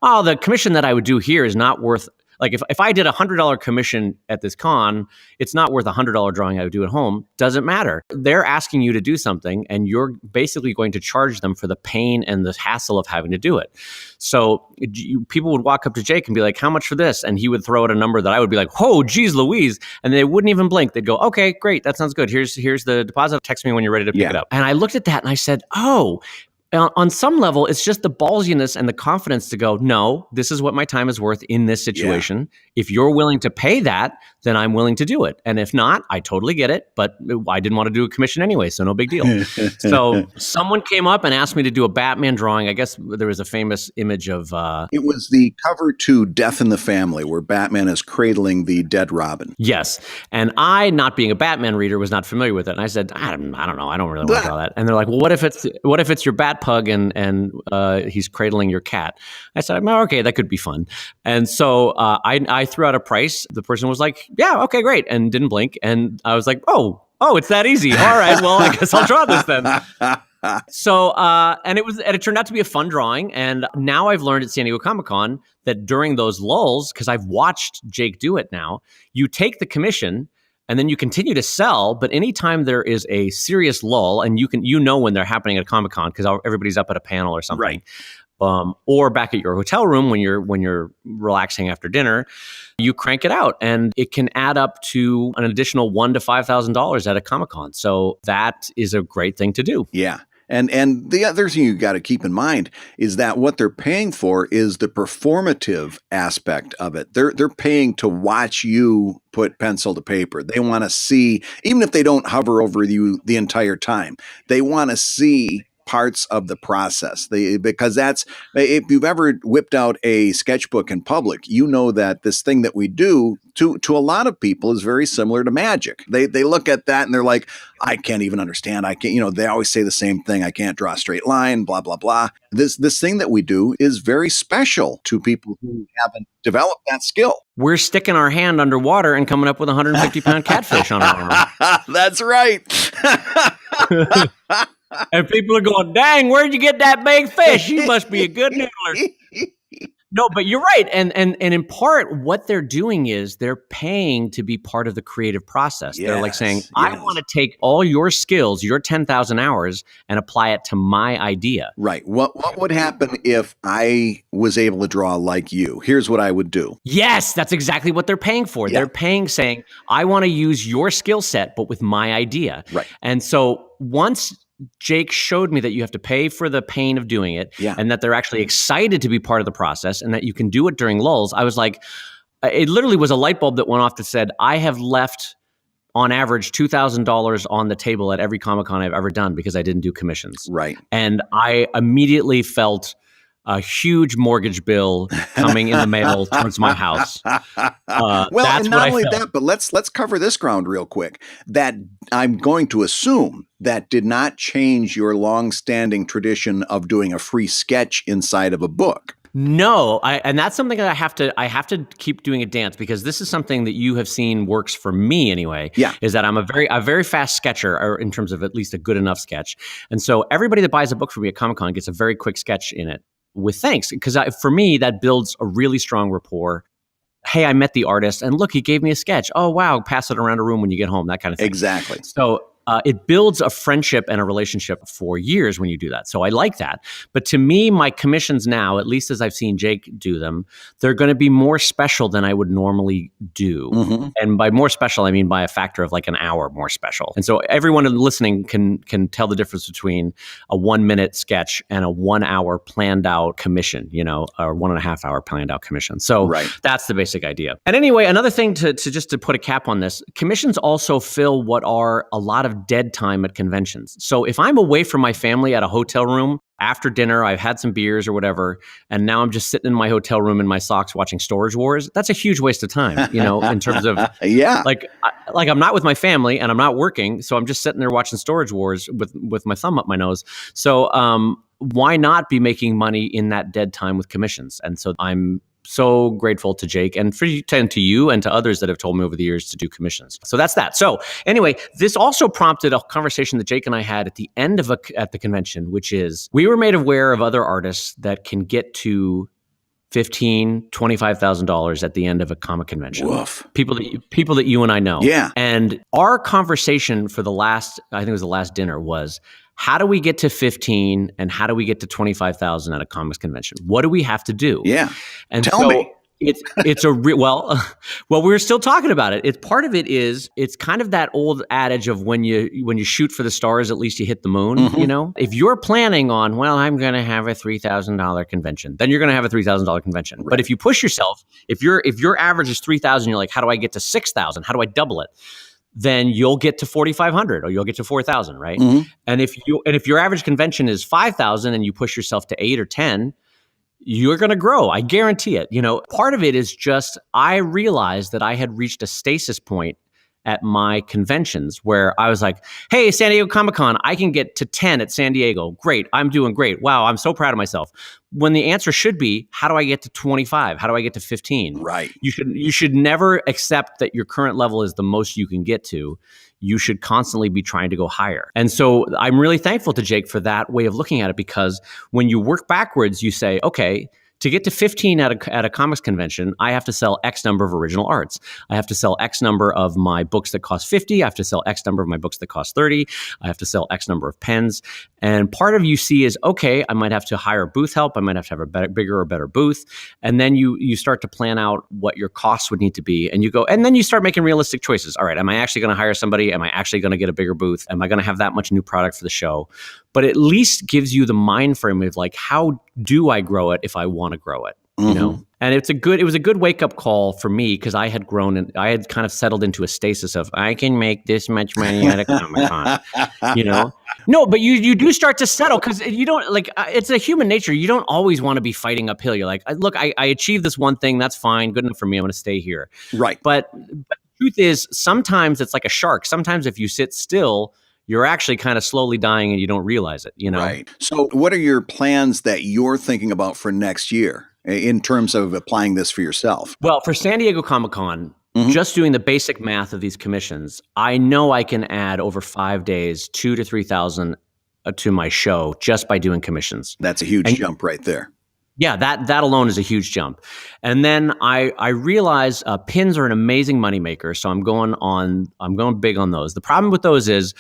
oh, the commission that I would do here is not worth. Like if I did $100 commission at this con, it's not worth $100 drawing I would do at home. Doesn't matter. They're asking you to do something, and you're basically going to charge them for the pain and the hassle of having to do it. So people would walk up to Jake and be like, how much for this? And he would throw out a number that I would be like, oh, geez Louise. And they wouldn't even blink. They'd go, okay, great. That sounds good. Here's the deposit. Text me when you're ready to pick it up. And I looked at that and I said, oh, on some level, it's just the ballsiness and the confidence to go, no, this is what my time is worth in this situation. Yeah. If you're willing to pay that, then I'm willing to do it. And if not, I totally get it. But I didn't want to do a commission anyway, so no big deal. So someone came up and asked me to do a Batman drawing. I guess there was a famous image of... It was the cover to Death in the Family, where Batman is cradling the dead Robin. Yes. And I, not being a Batman reader, was not familiar with it. And I said, I don't know. I don't really want to draw that. And they're like, well, what if it's your Bat pug and he's cradling your cat? I said, oh, okay, that could be fun. And so I threw out a price. The person was like, yeah, okay, great, and didn't blink. And I was like, oh, it's that easy. All right, well, I guess I'll draw this then. So and it turned out to be a fun drawing. And now I've learned at San Diego Comic-Con that during those lulls, because I've watched Jake do it now, you take the commission and then you continue to sell. But anytime there is a serious lull, and you know when they're happening at a Comic-Con because everybody's up at a panel or something, right? Or back at your hotel room when you're relaxing after dinner, you crank it out, and it can add up to an additional $1,000 to $5,000 at a Comic-Con. So that is a great thing to do. Yeah. And the other thing you got to keep in mind is that what they're paying for is the performative aspect of it. They're paying to watch you put pencil to paper. They want to see, even if they don't hover over you the entire time, they want to see parts of the process. Because that's, if you've ever whipped out a sketchbook in public, you know that this thing that we do to a lot of people is very similar to magic. They look at that and they're like, I can't even understand. I can't, they always say the same thing. I can't draw a straight line, blah, blah, blah. This thing that we do is very special to people who haven't developed that skill. We're sticking our hand underwater and coming up with a 150-pound catfish on our arm. That's right. And people are going, dang, where'd you get that big fish? You must be a good noodler. No, but you're right. And in part, what they're doing is they're paying to be part of the creative process. Yes, they're like saying, I want to take all your skills, your 10,000 hours, and apply it to my idea. Right. What would happen if I was able to draw like you? Here's what I would do. Yes, that's exactly what they're paying for. Yeah. They're paying saying, I want to use your skill set, but with my idea. Right. And so once Jake showed me that you have to pay for the pain of doing it, Yeah. and that they're actually excited to be part of the process, and that you can do it during lulls. I was like, it literally was a light bulb that went off that said, I have left on average $2,000 on the table at every Comic-Con I've ever done because I didn't do commissions. Right. And I immediately felt a huge mortgage bill coming in the mail towards my house. Well, that's and not what I only felt. that, but let's cover this ground real quick. That I'm going to assume that did not change your long-standing tradition of doing a free sketch inside of a book. No, and that's something that I have to keep doing a dance, because this is something that you have seen works for me anyway. Yeah. Is that I'm a very fast sketcher, or in terms of at least a good enough sketch. And so everybody that buys a book from me at Comic-Con gets a very quick sketch in it with thanks, because for me that builds a really strong rapport. Hey, I met the artist, and look, he gave me a sketch. Oh, wow, pass it around a room when you get home, that kind of thing. Exactly. So it builds a friendship and a relationship for years when you do that. So I like that. But to me, my commissions now, at least as I've seen Jake do them, they're going to be more special than I would normally do. Mm-hmm. And by more special, I mean by a factor of like an hour more special. And so everyone listening can tell the difference between a 1 minute sketch and a 1 hour planned out commission, or 1.5 hour planned out commission. So That's the basic idea. And anyway, another thing to just to put a cap on this, commissions also fill what are a lot of dead time at conventions. So if I'm away from my family at a hotel room after dinner, I've had some beers or whatever, and now I'm just sitting in my hotel room in my socks watching Storage Wars, that's a huge waste of time, in terms of like I'm not with my family and I'm not working, so I'm just sitting there watching Storage Wars with my thumb up my nose. So why not be making money in that dead time with commissions? And so I'm so grateful to Jake and to you and to others that have told me over the years to do commissions. So that's that. So anyway, this also prompted a conversation that Jake and I had at the end of at the convention, which is we were made aware of other artists that can get to $15,000, $25,000 at the end of a comic convention. Woof. People that you and I know. Yeah. And our conversation for I think it was the last dinner, was how do we get to 15 and how do we get to 25,000 at a comics convention? What do we have to do? Yeah. And Tell me. It's well, we're still talking about it. It's part of it is it's kind of that old adage of when you shoot for the stars, at least you hit the moon. Mm-hmm. If you're planning on, well, I'm going to have a $3,000 convention, then you're going to have a $3,000 convention. Right. But if you push yourself, if your average is 3,000, you're like, how do I get to 6,000? How do I double it? Then you'll get to 4,500 or you'll get to 4,000, right? Mm-hmm. And if your average convention is 5,000 and you push yourself to 8 or 10, you're going to grow. I guarantee it. Part of it is just, I realized that I had reached a stasis point at my conventions where I was like, hey, San Diego Comic-Con, I can get to 10 at San Diego. Great. I'm doing great. Wow. I'm so proud of myself. When the answer should be, how do I get to 25? How do I get to 15? Right. You should never accept that your current level is the most you can get to. You should constantly be trying to go higher. And so I'm really thankful to Jake for that way of looking at it, because when you work backwards, you say, okay, to get to 15 at a comics convention, I have to sell X number of original arts. I have to sell X number of my books that cost 50. I have to sell X number of my books that cost 30. I have to sell X number of pens. And part of you see is, okay, I might have to hire booth help. I might have to have a bigger or better booth. And then you start to plan out what your costs would need to be. And then you start making realistic choices. All right, am I actually going to hire somebody? Am I actually going to get a bigger booth? Am I going to have that much new product for the show? But at least gives you the mind frame of like, how do I grow it if I want to grow it? Mm-hmm. And it was a good wake up call for me, because I had grown and I had kind of settled into a stasis of, I can make this much money at a Comic-Con, No, but you do start to settle, because you don't it's a human nature. You don't always want to be fighting uphill. You're like, look, I achieved this one thing. That's fine. Good enough for me. I'm going to stay here. Right. But the truth is, sometimes it's like a shark. Sometimes if you sit still, you're actually kind of slowly dying and you don't realize it, Right. So what are your plans that you're thinking about for next year in terms of applying this for yourself? Well, for San Diego Comic-Con, just doing the basic math of these commissions, I know I can add over 5 days, 2,000 to 3,000 to my show just by doing commissions. That's a huge jump right there. Yeah, that alone is a huge jump. And then I realize pins are an amazing moneymaker, so I'm going big on those. The problem with those is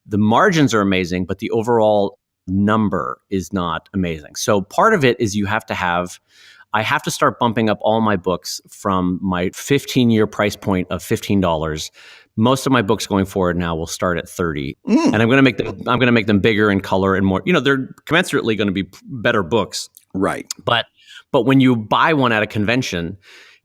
the margins are amazing, but the overall number is not amazing. So part of it is you have to have, I have to start bumping up all my books from my 15-year price point of $15. Most of my books going forward now will start at 30, and I'm going to make them bigger in color and more. They're commensurately going to be better books, Right. But when you buy one at a convention,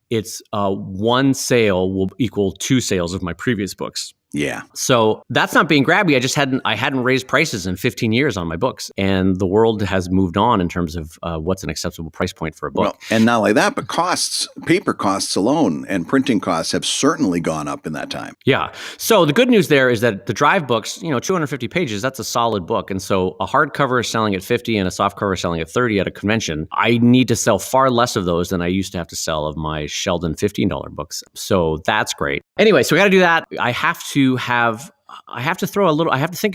it's one sale will equal 2 sales of my previous books. Yeah. So that's not being grabby. I hadn't raised prices in 15 years on my books, and the world has moved on in terms of what's an acceptable price point for a book. Well, and not only that, but paper costs alone and printing costs have certainly gone up in that time. Yeah. So the good news there is that the drive books, 250 pages, that's a solid book. And so a hardcover is selling at 50 and a softcover is selling at 30 at a convention. I need to sell far less of those than I used to have to sell of my Sheldon $15 books. So that's great. Anyway, so we got to do that. I have to think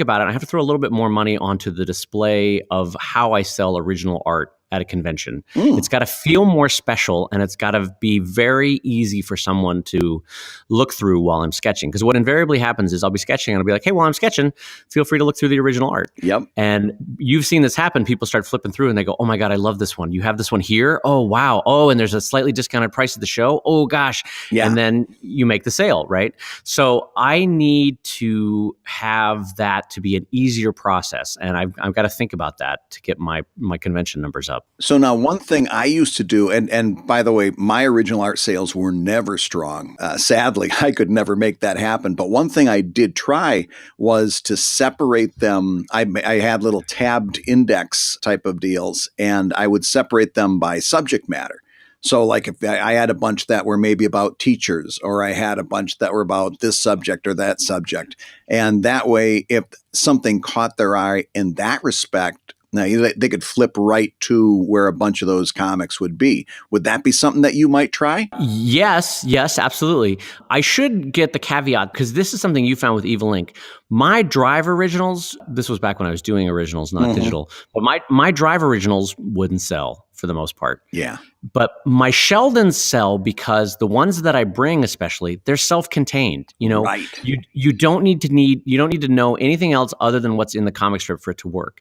about it. I have to throw a little bit more money onto the display of how I sell original art at a convention. It's got to feel more special, and it's got to be very easy for someone to look through while I'm sketching. Because what invariably happens is I'll be sketching and I'll be like, hey, while I'm sketching, feel free to look through the original art. Yep. And you've seen this happen. People start flipping through and they go, oh my God, I love this one. You have this one here? Oh, wow. Oh, and there's a slightly discounted price at the show. Oh gosh. Yeah. And then you make the sale, right? So I need to have that to be an easier process. And I've got to think about that to get my convention numbers up. So now one thing I used to do, and by the way, my original art sales were never strong. Sadly, I could never make that happen. But one thing I did try was to separate them. I had little tabbed index type of deals, and I would separate them by subject matter. So like if I had a bunch that were maybe about teachers, or I had a bunch that were about this subject or that subject. And that way, if something caught their eye in that respect, now, they could flip right to where a bunch of those comics would be. Would that be something that you might try? Yes, absolutely. I should get the caveat, because this is something you found with Evil Ink. My Drive originals, this was back when I was doing originals, not digital, but my Drive originals wouldn't sell for the most part. Yeah. But my Sheldons sell because the ones that I bring, especially, they're self-contained. Right. You don't need to know anything else other than what's in the comic strip for it to work.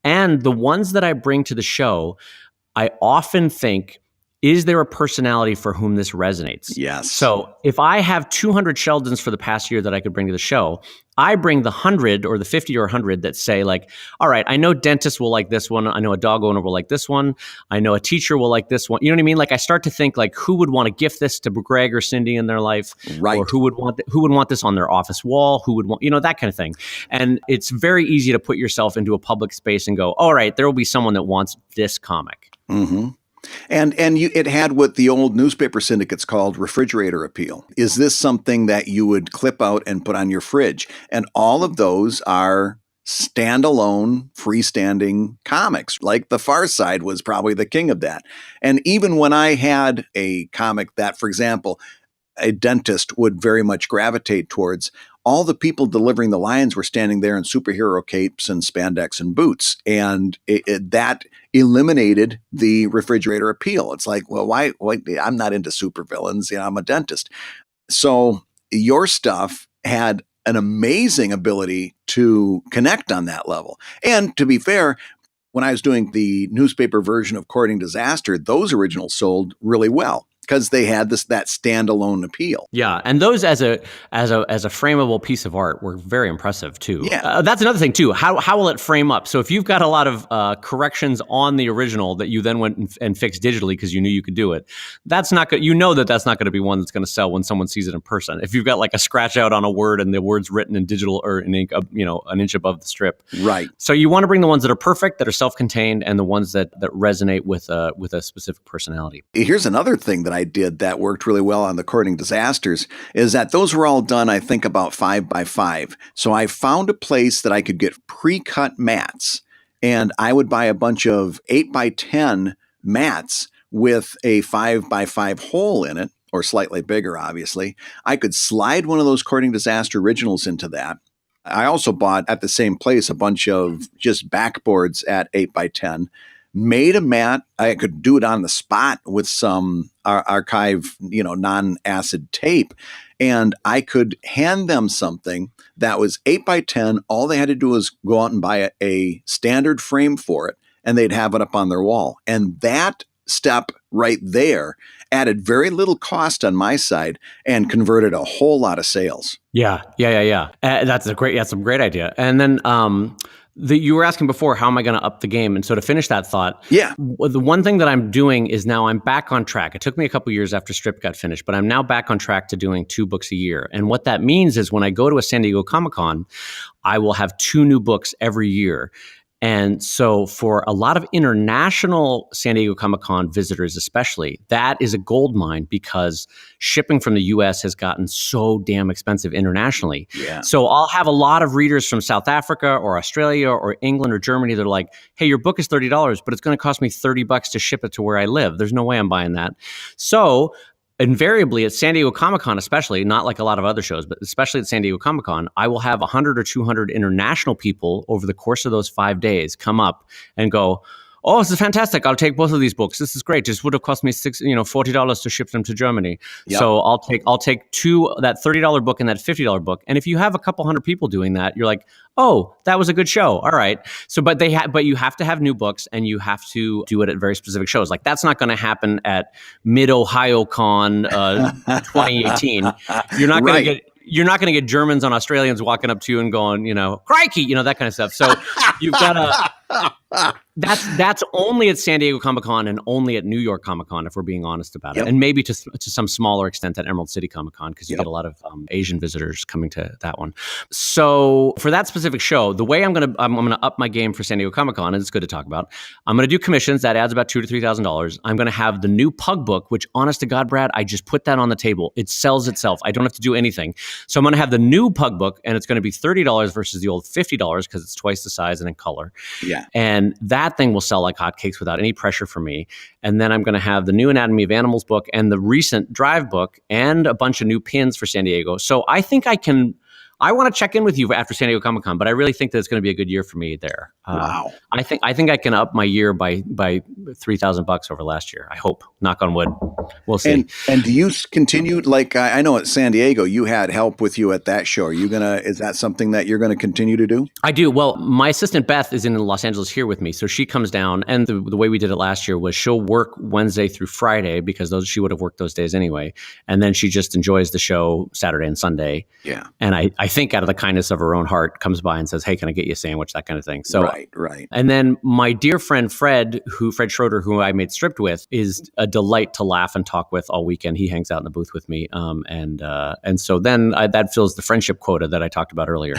And the ones that I bring to the show, I often think, is there a personality for whom this resonates? Yes. So if I have 200 Sheldons for the past year that I could bring to the show, I bring the 100 or the 50 or 100 that say like, all right, I know dentists will like this one. I know a dog owner will like this one. I know a teacher will like this one. You know what I mean? Like I start to think like, who would want to gift this to Greg or Cindy in their life? Right. Or who would want this on their office wall? Who would want, that kind of thing. And it's very easy to put yourself into a public space and go, all right, there will be someone that wants this comic. Mm-hmm. And it had what the old newspaper syndicates called refrigerator appeal. Is this something that you would clip out and put on your fridge? And all of those are standalone, freestanding comics. Like The Far Side was probably the king of that. And even when I had a comic that, for example, a dentist would very much gravitate towards, all the people delivering the lines were standing there in superhero capes and spandex and boots. And that eliminated the refrigerator appeal. It's like, well, why I'm not into supervillains. I'm a dentist. So your stuff had an amazing ability to connect on that level. And to be fair, when I was doing the newspaper version of Courting Disaster, those originals sold really well, because they had that standalone appeal. Yeah, and those as a frameable piece of art were very impressive too. Yeah, that's another thing too. How will it frame up? So if you've got a lot of corrections on the original that you then went and fixed digitally because you knew you could do it, that's not good. That's not going to be one that's going to sell when someone sees it in person. If you've got like a scratch out on a word and the word's written in digital or in ink, an inch above the strip. Right. So you want to bring the ones that are perfect, that are self-contained, and the ones that resonate with a specific personality. Here's another thing that I did that worked really well on the Courting Disasters is that those were all done, I think, about 5x5. So I found a place that I could get pre-cut mats, and I would buy a bunch of 8x10 mats with a 5x5 hole in it, or slightly bigger, obviously. I could slide one of those Courting Disaster originals into that. I also bought at the same place a bunch of just backboards at 8x10. Made a mat. I could do it on the spot with some archive, non-acid tape. And I could hand them something that was 8x10. All they had to do was go out and buy a standard frame for it, and they'd have it up on their wall. And that step right there added very little cost on my side and converted a whole lot of sales. Yeah. That's a great idea. And then you were asking before, how am I going to up the game? And so to finish that thought, Yeah. the one thing that I'm doing is now I'm back on track. It took me a couple years after Strip got finished, but I'm now back on track to doing 2 books a year. And what that means is when I go to a San Diego Comic-Con, I will have 2 new books every year. And so for a lot of international San Diego Comic-Con visitors especially, that is a gold mine because shipping from the US has gotten so damn expensive internationally. Yeah. So I'll have a lot of readers from South Africa or Australia or England or Germany that are like, hey, your book is $30, but it's going to cost me $30 to ship it to where I live. There's no way I'm buying that. So invariably at San Diego Comic-Con, especially, not like a lot of other shows, but especially at San Diego Comic-Con, I will have 100 or 200 international people over the course of those 5 days come up and go, oh, this is fantastic. I'll take both of these books. This is great. Just would have cost me $40 to ship them to Germany. Yep. So I'll take 2, that $30 book and that $50 book. And if you have a couple hundred people doing that, you're like, oh, that was a good show. All right. So, but you have to have new books and you have to do it at very specific shows. Like that's not going to happen at Mid-Ohio Con 2018. You're not going to get. You're not going to get Germans on Australians walking up to you and going, crikey, that kind of stuff. So you've got to. That's only at San Diego Comic-Con and only at New York Comic-Con, if we're being honest about it, and maybe to some smaller extent at Emerald City Comicon because you get a lot of Asian visitors coming to that one. So for that specific show, the way I'm gonna up my game for San Diego Comic-Con, and it's good to talk about. I'm gonna do commissions that adds about $2,000 to $3,000. I'm gonna have the new Pug book, which, honest to God, Brad, I just put that on the table. It sells itself. I don't have to do anything. So I'm gonna have the new Pug book, and it's gonna be $30 versus the old $50 because it's twice the size and in color. Yeah, and that thing will sell like hotcakes without any pressure for me. And then I'm going to have the new Anatomy of Animals book and the recent Drive book and a bunch of new pins for San Diego. So I think I want to check in with you after San Diego Comic-Con, but I really think that it's going to be a good year for me there. Wow. I think I can up my year by $3,000 over last year. I hope. Knock on wood. We'll see. And do you continue, like I know at San Diego you had help with you at that show. Is that something that you're going to continue to do? I do. Well, my assistant Beth is in Los Angeles here with me, so she comes down, and the way we did it last year was she'll work Wednesday through Friday because she would have worked those days anyway, and then she just enjoys the show Saturday and Sunday. Yeah. And I think out of the kindness of her own heart comes by and says, hey, can I get you a sandwich, that kind of thing. So right. And then my dear friend Fred Schroeder, who I made Stripped with, is a delight to laugh and talk with all weekend. He hangs out in the booth with me. And so then that fills the friendship quota that I talked about earlier.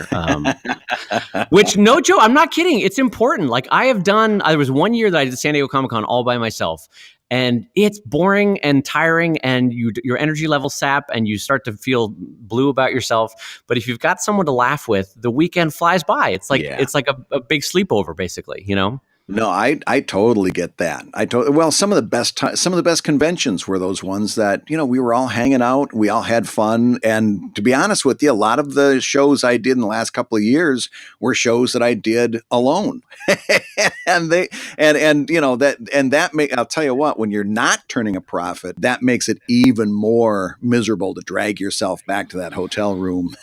Which, no joke, I'm not kidding. It's important. Like there was one year that I did San Diego Comic-Con all by myself. And it's boring and tiring, and your energy levels sap, and you start to feel blue about yourself. But if you've got someone to laugh with, the weekend flies by. It's like a big sleepover, basically. No, I totally get that. Well, some of the best conventions were those ones that, we were all hanging out, we all had fun, and to be honest with you, a lot of the shows I did in the last couple of years were shows that I did alone. I'll tell you what, when you're not turning a profit, that makes it even more miserable to drag yourself back to that hotel room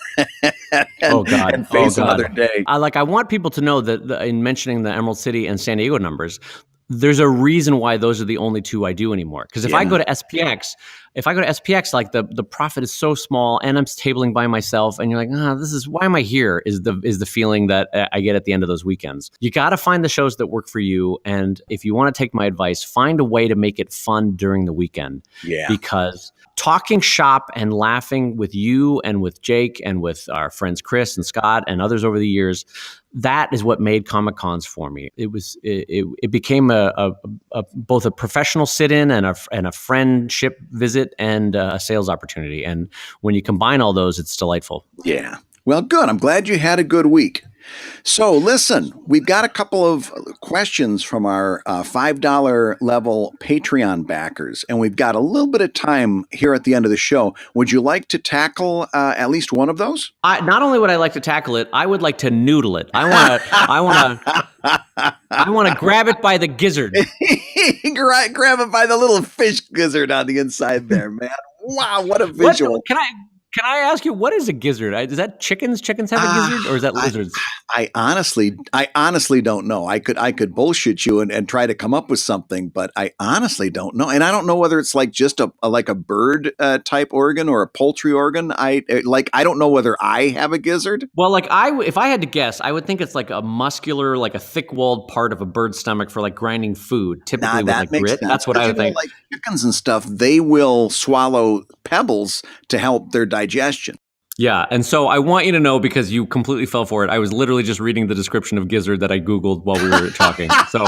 and face another day. I want people to know that in mentioning the Emerald City and San Diego numbers, there's a reason why those are the only 2 I do anymore. Because if I go to SPX, like the profit is so small and I'm tabling by myself, and you're like, why am I here? Is the feeling that I get at the end of those weekends. You got to find the shows that work for you, and if you want to take my advice, find a way to make it fun during the weekend. Yeah. Because talking shop and laughing with you and with Jake and with our friends Chris and Scott and others over the years, that is what made Comic-Cons for me. It became both a professional sit-in and a friendship visit and a sales opportunity. And when you combine all those, it's delightful. Yeah. Well, good. I'm glad you had a good week. So listen, we've got a couple of questions from our $5 level Patreon backers, and we've got a little bit of time here at the end of the show. Would you like to tackle at least one of those? Not only would I like to tackle it, I would like to noodle it. I want to grab it by the gizzard. Grab it by the little fish gizzard on the inside there, man. Wow, what a visual. Can I ask you, what is a gizzard? Is that chickens? Chickens have a gizzard, or is that I, lizards? I honestly don't know. I could bullshit you and try to come up with something, but I honestly don't know. And I don't know whether it's like just like a bird type organ or a poultry organ. I don't know whether I have a gizzard. Well, like if I had to guess, I would think it's like a muscular, like a thick-walled part of a bird's stomach for like grinding food, typically Nah, with that like makes grit. sense. That's what I would think. Like chickens and stuff, they will swallow pebbles to help their digestion. Yeah, and so I want you to know, because you completely fell for it. I was literally just reading the description of gizzard that I Googled while we were talking. So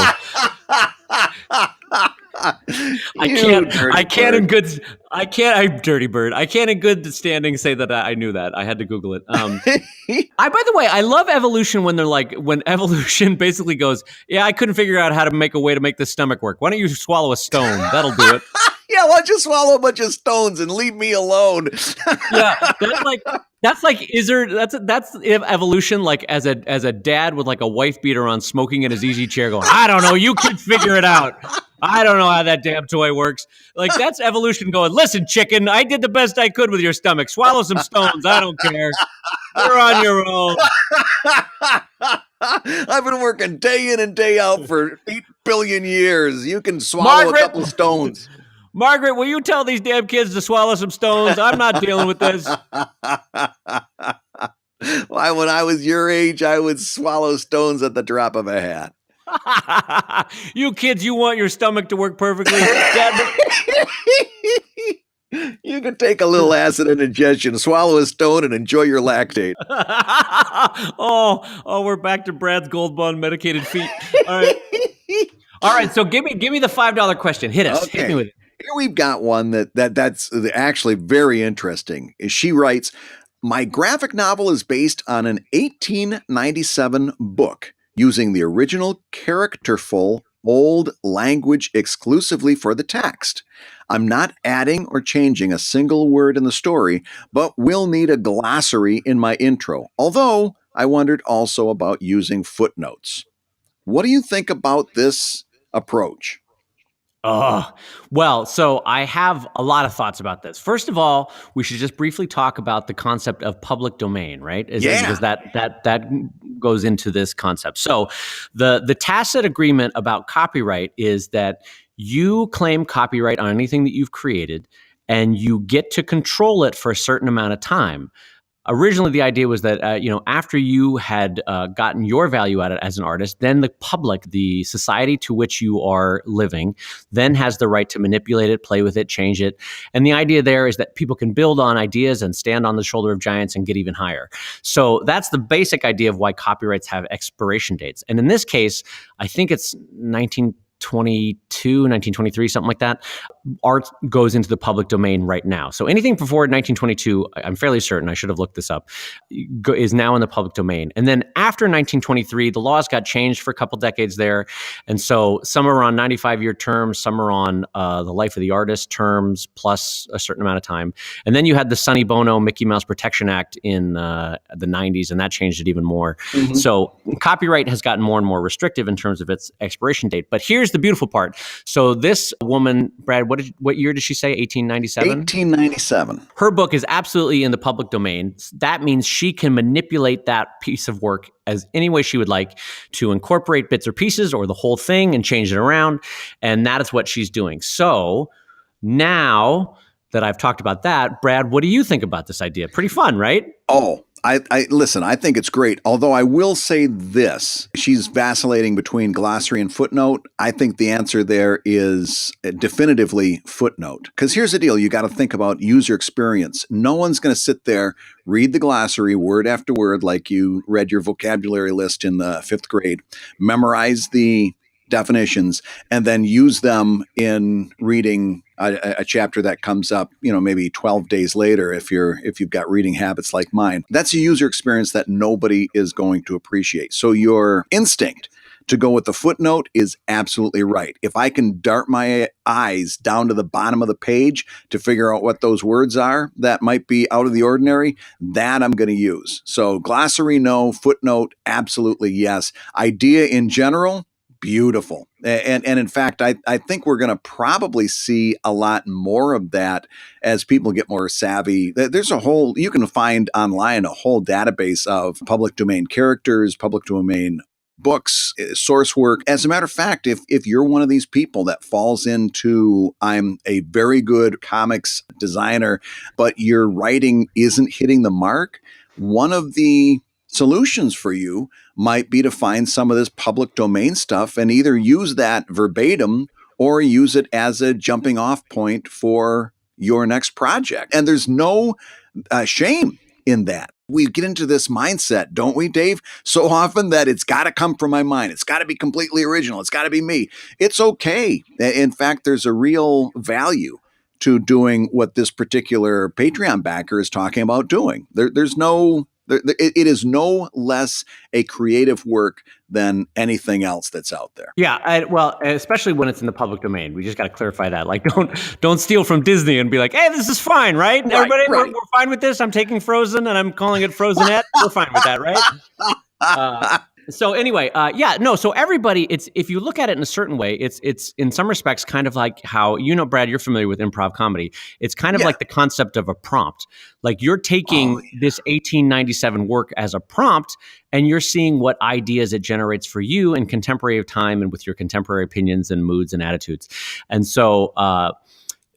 I can't in good standing say that I knew that. I had to Google it. By the way, I love evolution when they're like, when evolution basically goes, yeah, I couldn't figure out how to make a way to make the stomach work. Why don't you swallow a stone? That'll do it. Yeah, why don't you swallow a bunch of stones and leave me alone? Yeah, that's evolution. Like as a dad with like a wife beater on, smoking in his easy chair, going, I don't know, you can figure it out. I don't know how that damn toy works. Like, that's evolution going, listen, chicken, I did the best I could with your stomach. Swallow some stones. I don't care. You're on your own. I've been working day in and day out for 8 billion years. You can swallow a couple stones. Margaret, will you tell these damn kids to swallow some stones? I'm not dealing with this. Why, when I was your age, I would swallow stones at the drop of a hat. You kids, you want your stomach to work perfectly? Dad, you can take a little acid indigestion, swallow a stone, and enjoy your lactate. oh, we're back to Brad's Gold Bond medicated feet. All right. So give me the $5 question. Hit us. Okay. Hit me with it. Here we've got one that's actually very interesting. She writes, my graphic novel is based on an 1897 book using the original characterful old language exclusively for the text. I'm not adding or changing a single word in the story, but will need a glossary in my intro. Although I wondered also about using footnotes. What do you think about this approach? Well, so I have a lot of thoughts about this. First of all, we should just briefly talk about the concept of public domain, right? Because that goes into this concept. So the tacit agreement about copyright is that you claim copyright on anything that you've created, and you get to control it for a certain amount of time. Originally, the idea was that, after you had gotten your value out of it as an artist, then the public, the society to which you are living, then has the right to manipulate it, play with it, change it. And the idea there is that people can build on ideas and stand on the shoulder of giants and get even higher. So that's the basic idea of why copyrights have expiration dates. And in this case, I think it's 1923, something like that. Art goes into the public domain right now. So anything before 1922, I'm fairly certain, I should have looked this up, is now in the public domain. And then after 1923, the laws got changed for a couple decades there. And so some are on 95-year terms, some are on the life of the artist terms plus a certain amount of time. And then you had the Sonny Bono Mickey Mouse Protection Act in the 90s, and that changed it even more. Mm-hmm. So copyright has gotten more and more restrictive in terms of its expiration date. But here's the beautiful part. So this woman, Brad, what year did she say? 1897? 1897. Her book is absolutely in the public domain. That means she can manipulate that piece of work as any way she would like to incorporate bits or pieces or the whole thing and change it around. And that is what she's doing. So now that I've talked about that, Brad, what do you think about this idea? Pretty fun, right? Oh, I listen, I think it's great. Although I will say this, she's vacillating between glossary and footnote. I think the answer there is definitively footnote. Because here's the deal. You got to think about user experience. No one's going to sit there, read the glossary word after word like you read your vocabulary list in the 5th grade, memorize the definitions, and then use them in reading a chapter that comes up, maybe 12 days later if you've got reading habits like mine. That's a user experience that nobody is going to appreciate. So your instinct to go with the footnote is absolutely right. If I can dart my eyes down to the bottom of the page to figure out what those words are that might be out of the ordinary, that I'm going to use. So glossary, no. Footnote, absolutely yes. Idea in general, beautiful. And in fact, I think we're going to probably see a lot more of that as people get more savvy. There's you can find online a whole database of public domain characters, public domain books, source work. As a matter of fact, if you're one of these people that falls into, I'm a very good comics designer, but your writing isn't hitting the mark, one of the solutions for you might be to find some of this public domain stuff and either use that verbatim or use it as a jumping off point for your next project. And there's no shame in that. We get into this mindset, don't we, Dave? So often that it's got to come from my mind. It's got to be completely original. It's got to be me. It's okay. In fact, there's a real value to doing what this particular Patreon backer is talking about doing. It is no less a creative work than anything else that's out there. Yeah, well, especially when it's in the public domain. We just got to clarify that. Like, don't steal from Disney and be like, hey, this is fine, right? Everybody, right. We're fine with this. I'm taking Frozen and I'm calling it Frozenette. We're fine with that, right? So anyway, so everybody, if you look at it in a certain way, it's in some respects kind of like how, Brad, you're familiar with improv comedy. It's kind of like the concept of a prompt. Like you're taking this 1897 work as a prompt and you're seeing what ideas it generates for you in contemporary time and with your contemporary opinions and moods and attitudes. And so,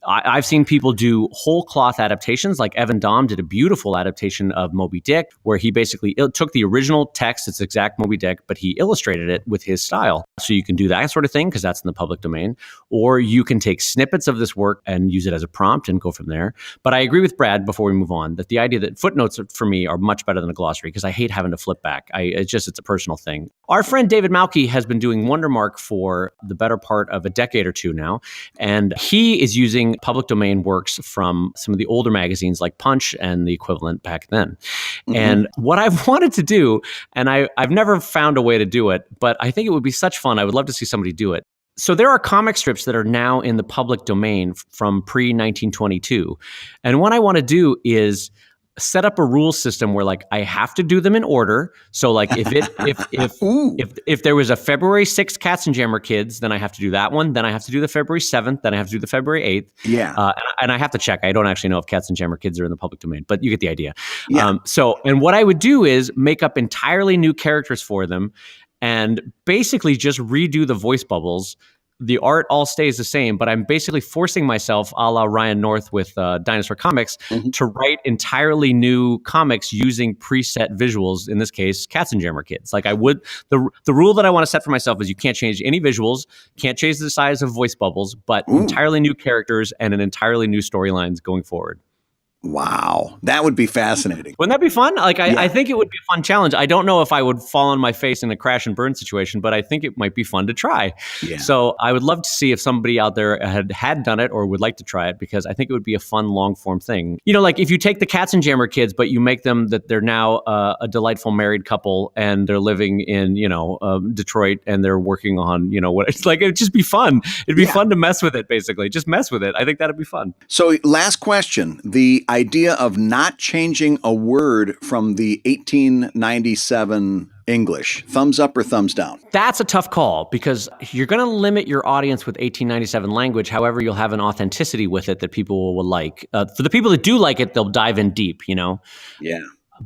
I've seen people do whole cloth adaptations. Like Evan Dom did a beautiful adaptation of Moby Dick, where he basically took the original text, its exact Moby Dick, but he illustrated it with his style. So you can do that sort of thing because that's in the public domain. Or you can take snippets of this work and use it as a prompt and go from there. But I agree with Brad before we move on that the idea that footnotes for me are much better than a glossary because I hate having to flip back. It's a personal thing. Our friend David Malky has been doing Wondermark for the better part of a decade or two now. And he is using public domain works from some of the older magazines like Punch and the equivalent back then. Mm-hmm. And what I've wanted to do, and I've never found a way to do it, but I think it would be such fun. I would love to see somebody do it. So there are comic strips that are now in the public domain from pre-1922. And what I want to do is set up a rule system where like I have to do them in order. So like if there was a February 6th Katzenjammer Kids, then I have to do that one. Then I have to do the February 7th. Then I have to do the February 8th. Yeah. And I have to check. I don't actually know if Katzenjammer Kids are in the public domain, but you get the idea. Yeah. And what I would do is make up entirely new characters for them and basically just redo the voice bubbles. The art all stays the same, but I'm basically forcing myself, a la Ryan North with Dinosaur Comics, to write entirely new comics using preset visuals. In this case, Katzenjammer Kids. Like I would, the rule that I want to set for myself is you can't change any visuals, can't change the size of voice bubbles, but entirely new characters and an entirely new storylines going forward. Wow, that would be fascinating. Wouldn't that be fun? I think it would be a fun challenge. I don't know if I would fall on my face in a crash and burn situation, but I think it might be fun to try. Yeah. So I would love to see if somebody out there had done it or would like to try it because I think it would be a fun long form thing. Like if you take the Katzenjammer Kids, but you make them that they're now a delightful married couple and they're living in Detroit and they're working on what it's like. It'd just be fun. It'd be fun to mess with it. Basically, just mess with it. I think that'd be fun. So last question: the idea of not changing a word from the 1897 English, thumbs up or thumbs down? That's a tough call because you're going to limit your audience with 1897 language. However, you'll have an authenticity with it that people will like. For the people that do like it, they'll dive in deep, Yeah.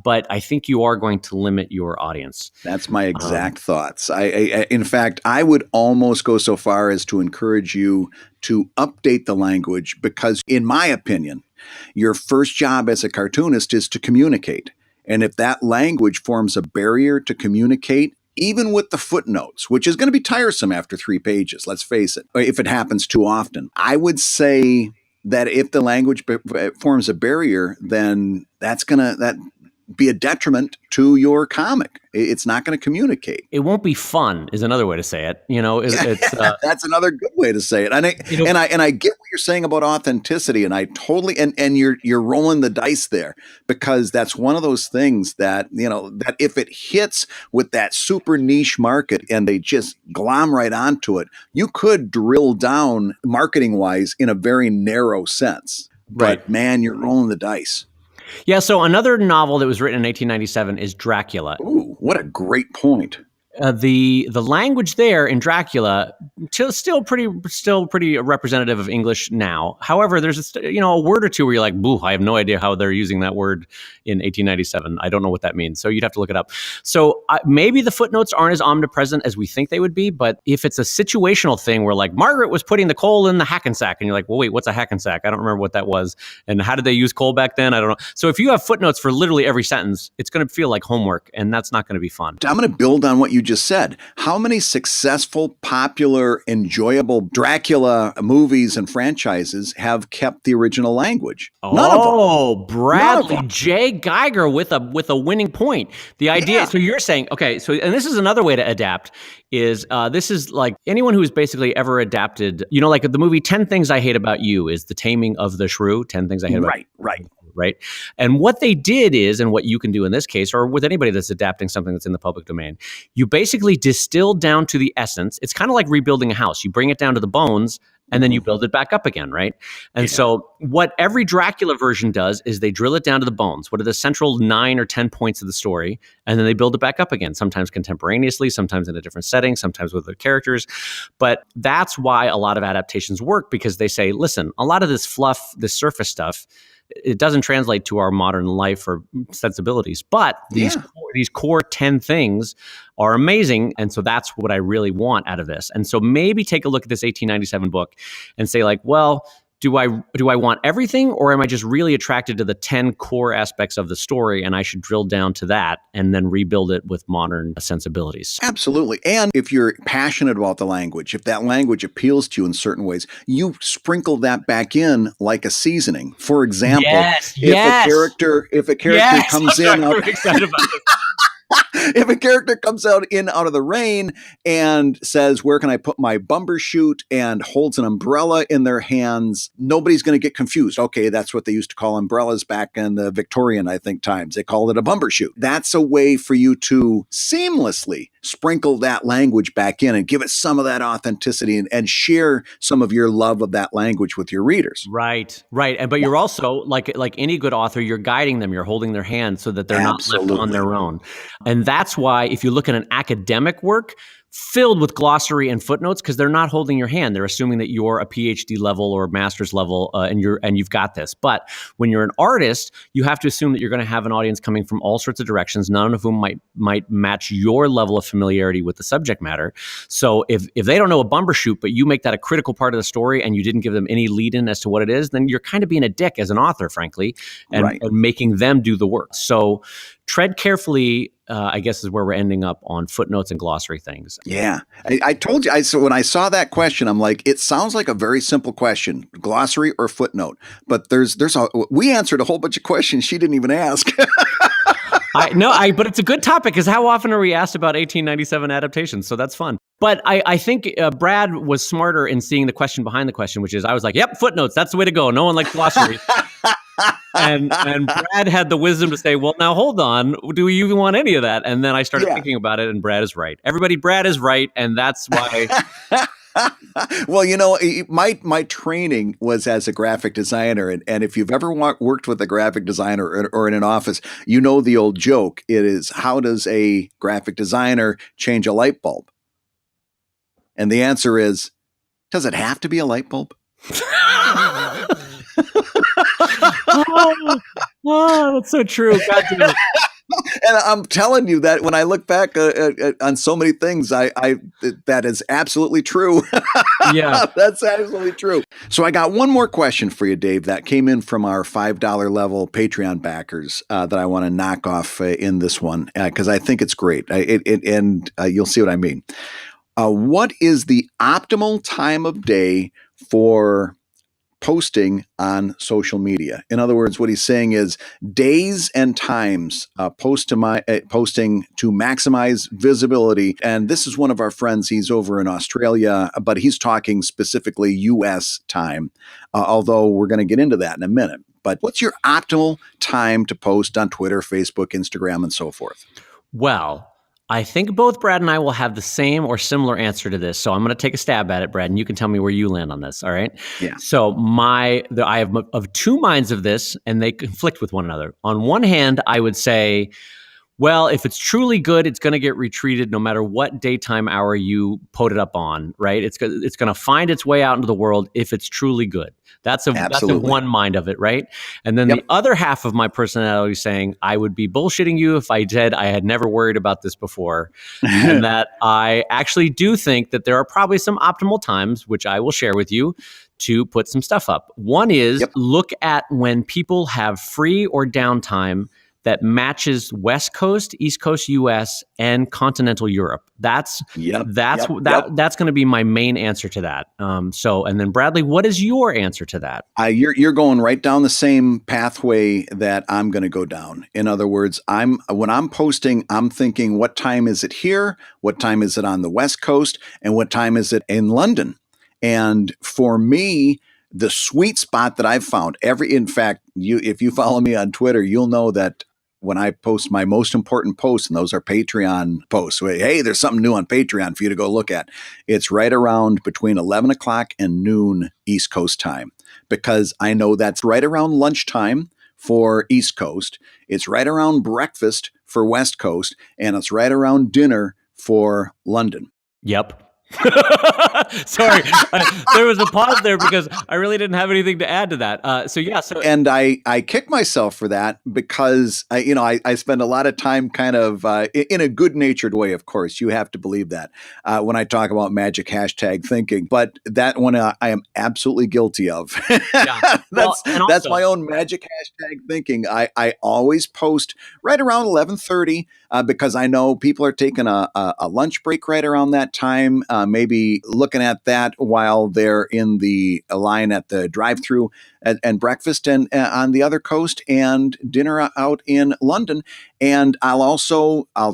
But I think you are going to limit your audience. That's my exact thoughts. In fact, I would almost go so far as to encourage you to update the language because, in my opinion, your first job as a cartoonist is to communicate. And if that language forms a barrier to communicate, even with the footnotes, which is going to be tiresome after 3 pages, let's face it, if it happens too often, I would say that if the language forms a barrier, then that's going to be a detriment to your comic. It's not going to communicate. It won't be fun is another way to say it. That's another good way to say it. And I get what you're saying about authenticity, and I totally and you're rolling the dice there because that's one of those things that that if it hits with that super niche market and they just glom right onto it, you could drill down marketing wise in a very narrow sense. Right. But man, you're rolling the dice. Yeah, so another novel that was written in 1897 is Dracula. Ooh, what a great point. the language there in Dracula still pretty representative of English now. However, there's a word or two where you're like, "Boo! I have no idea how they're using that word in 1897. I don't know what that means." So you'd have to look it up. So maybe the footnotes aren't as omnipresent as we think they would be. But if it's a situational thing where like Margaret was putting the coal in the hackensack, and you're like, "Well, wait, what's a hackensack? I don't remember what that was, and how did they use coal back then? I don't know." So if you have footnotes for literally every sentence, it's going to feel like homework, and that's not going to be fun. I'm going to build on what you just said. How many successful, popular, enjoyable Dracula movies and franchises have kept the original language? None of them. Oh, Bradley J. Guigar with a winning point. The idea. Yeah. So you're saying, okay. So, and this is another way to adapt. This is like anyone who's basically ever adapted. Like the movie 10 Things I Hate About You is the taming of the shrew. 10 Things I Hate About You. Right. And what they did is, and what you can do in this case, or with anybody that's adapting something that's in the public domain, you basically distill down to the essence. It's kind of like rebuilding a house. You bring it down to the bones, and then you build it back up again, right? And so what every Dracula version does is they drill it down to the bones. What are the central 9 or 10 points of the story? And then they build it back up again, sometimes contemporaneously, sometimes in a different setting, sometimes with the characters. But that's why a lot of adaptations work, because they say, listen, a lot of this fluff, this surface stuff, it doesn't translate to our modern life or sensibilities, but these core 10 things are amazing. And so that's what I really want out of this. And so maybe take a look at this 1897 book and say like, well, do I want everything, or am I just really attracted to the 10 core aspects of the story, and I should drill down to that and then rebuild it with modern sensibilities? Absolutely. And if you're passionate about the language, if that language appeals to you in certain ways, you sprinkle that back in like a seasoning. For example, if a character comes in, I'm excited about this. If a character comes out of the rain and says, "Where can I put my bumbershoot?" and holds an umbrella in their hands, nobody's going to get confused. Okay, that's what they used to call umbrellas back in the Victorian, I think, times. They called it a bumbershoot. That's a way for you to seamlessly sprinkle that language back in and give it some of that authenticity and share some of your love of that language with your readers. Right. But you're also, like any good author, you're guiding them, you're holding their hand so that they're not left on their own. And that's why if you look at an academic work filled with glossary and footnotes, because they're not holding your hand, they're assuming that you're a PhD level or master's level and you've got this. But when you're an artist, you have to assume that you're going to have an audience coming from all sorts of directions, none of whom might match your level of familiarity with the subject matter. So if they don't know a bumbershoot, but you make that a critical part of the story and you didn't give them any lead in as to what it is, then you're kind of being a dick as an author, frankly, and making them do the work. So tread carefully, I guess, is where we're ending up on footnotes and glossary things. Yeah. I told you, so when I saw that question, I'm like, it sounds like a very simple question, glossary or footnote. But we answered a whole bunch of questions she didn't even ask. But it's a good topic, because how often are we asked about 1897 adaptations? So that's fun. But I think Brad was smarter in seeing the question behind the question, which is, I was like, yep, footnotes, that's the way to go. No one likes glossary. And Brad had the wisdom to say, well, now hold on, do you even want any of that? And then I started thinking about it, and Brad is right. Everybody, Brad is right, and that's why. Well, my training was as a graphic designer, and if you've ever worked with a graphic designer or in an office, you know the old joke. It is, how does a graphic designer change a light bulb? And the answer is, does it have to be a light bulb? That's so true. God damn it. And I'm telling you that when I look back on so many things, that is absolutely true. Yeah, that's absolutely true. So I got one more question for you, Dave, that came in from our $5 level Patreon backers that I want to knock off in this one, because I think it's great. And you'll see what I mean. What is the optimal time of day for posting on social media? In other words, what he's saying is days and times posting to maximize visibility. And this is one of our friends. He's over in Australia, but he's talking specifically US time, although we're going to get into that in a minute. But what's your optimal time to post on Twitter, Facebook, Instagram, and so forth? Well, I think both Brad and I will have the same or similar answer to this. So I'm going to take a stab at it, Brad, and you can tell me where you land on this. All right. Yeah. So I have of two minds of this, and they conflict with one another. On one hand, I would say Well, if it's truly good, it's going to get retweeted no matter what daytime hour you put it up on, right? It's going to find its way out into the world if it's truly good. That's a one mind of it, right? And then the other half of my personality is saying I would be bullshitting you if I said I had never worried about this before, and that I actually do think that there are probably some optimal times, which I will share with you, to put some stuff up. One is look at when people have free or downtime that matches West Coast, East Coast US, and continental Europe. That's going to be my main answer to that. And then Bradley, what is your answer to that? You're going right down the same pathway that I'm going to go down. In other words, when I'm posting, I'm thinking, what time is it here? What time is it on the West Coast? And what time is it in London? And for me, the sweet spot that I've found, in fact, if you follow me on Twitter, you'll know that when I post my most important posts, and those are Patreon posts, hey, there's something new on Patreon for you to go look at. It's right around between 11 o'clock and noon East Coast time, because I know that's right around lunchtime for East Coast. It's right around breakfast for West Coast, and it's right around dinner for London. Yep. Sorry, there was a pause there because I really didn't have anything to add to that. And I kick myself for that because I spend a lot of time kind of in a good-natured way. Of course, you have to believe that when I talk about magic hashtag thinking, but that one I am absolutely guilty of. That's my own magic hashtag thinking. I always post right around 11:30 because I know people are taking a lunch break right around that time. Maybe looking at that while they're in the line at the drive-through and breakfast and on the other coast and dinner out in London. And I'll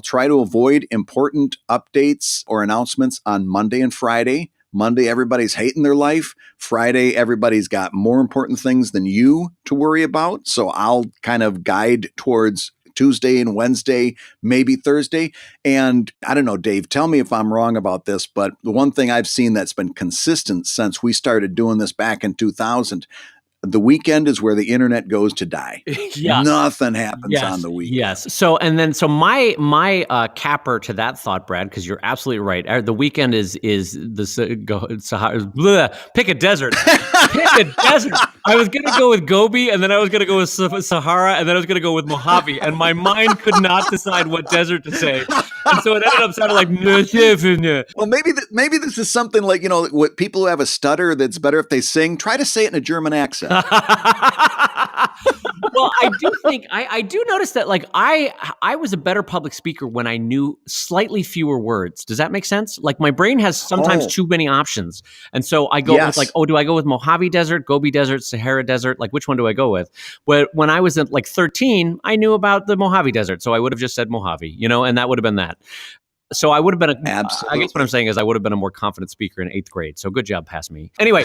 try to avoid important updates or announcements on Monday and Friday. Monday, everybody's hating their life. Friday, everybody's got more important things than you to worry about. So I'll kind of guide towards Tuesday and Wednesday, maybe Thursday. And I don't know, Dave, tell me if I'm wrong about this, but the one thing I've seen that's been consistent since we started doing this back in 2000, the weekend is where the internet goes to die. Nothing happens on the weekend. Yes. So my capper to that thought, Brad, because you're absolutely right. The weekend is the Sahara. Pick a desert. Pick a desert. I was going to go with Gobi, and then I was going to go with Sahara, and then I was going to go with Mojave, and my mind could not decide what desert to say, and so it ended up sounding like. Well, maybe this is something like what people who have a stutter that's better if they sing. Try to say it in a German accent. Well, I do think I do notice that I was a better public speaker when I knew slightly fewer words. Does that make sense? Like my brain has sometimes too many options. And so I go with do I go with Mojave Desert, Gobi Desert, Sahara Desert? Like which one do I go with? But when I was at 13, I knew about the Mojave Desert. So I would have just said Mojave, and that would have been that. So I would have been I guess what I'm saying is I would have been a more confident speaker in 8th grade. So good job, past me. Anyway,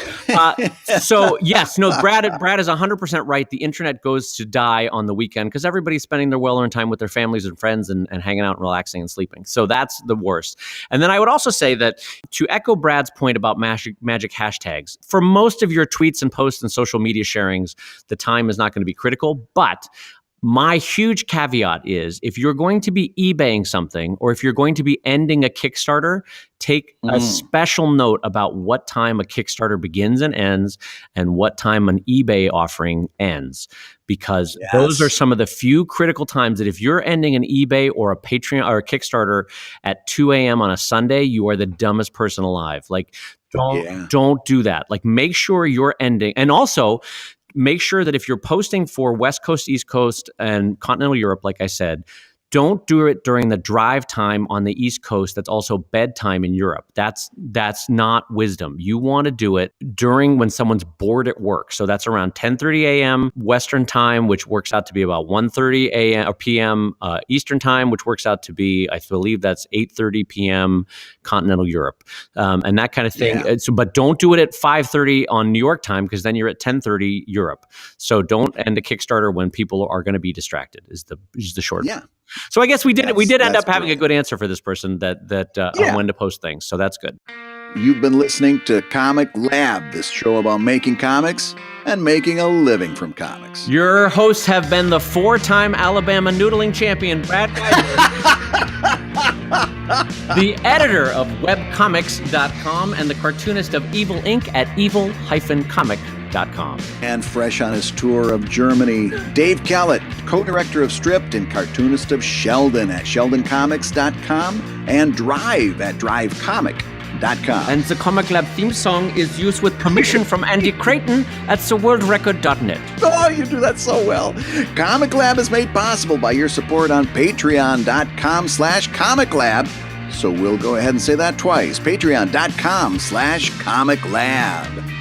so yes, no, Brad is 100% right. The internet goes to die on the weekend because everybody's spending their well-earned time with their families and friends and hanging out and relaxing and sleeping. So that's the worst. And then I would also say that to echo Brad's point about magic hashtags, for most of your tweets and posts and social media sharings, the time is not going to be critical, but my huge caveat is if you're going to be eBaying something or if you're going to be ending a Kickstarter, take a special note about what time a Kickstarter begins and ends and what time an eBay offering ends. Because those are some of the few critical times that if you're ending an eBay or a Patreon or a Kickstarter at 2 a.m. on a Sunday, you are the dumbest person alive. Like, don't do that. Like, make sure you're ending. And also, make sure that if you're posting for West Coast, East Coast, and continental Europe, like I said, don't do it during the drive time on the East Coast. That's also bedtime in Europe. That's not wisdom. You want to do it during when someone's bored at work. So that's around 10:30 a.m. Western time, which works out to be about 1:30 a.m. or p.m. Eastern time, which works out to be, I believe that's 8:30 p.m. continental Europe, and that kind of thing. Yeah. But don't do it at 5:30 on New York time because then you're at 10:30 Europe. So don't end a Kickstarter when people are going to be distracted. Is the short. Yeah. So I guess we did end up having a good answer for this person on when to post things. So that's good. You've been listening to Comic Lab, this show about making comics and making a living from comics. Your hosts have been the 4-time Alabama noodling champion, Brad Weidner, the editor of webcomics.com, and the cartoonist of Evil Inc. at evil-comic.com. And fresh on his tour of Germany, Dave Kellett, co-director of Stripped and cartoonist of Sheldon at sheldoncomics.com and Drive at drivecomic.com. And the Comic Lab theme song is used with permission from Andy Creighton at theworldrecord.net. Oh, you do that so well. Comic Lab is made possible by your support on patreon.com/comiclab. So we'll go ahead and say that twice. Patreon.com/comiclab.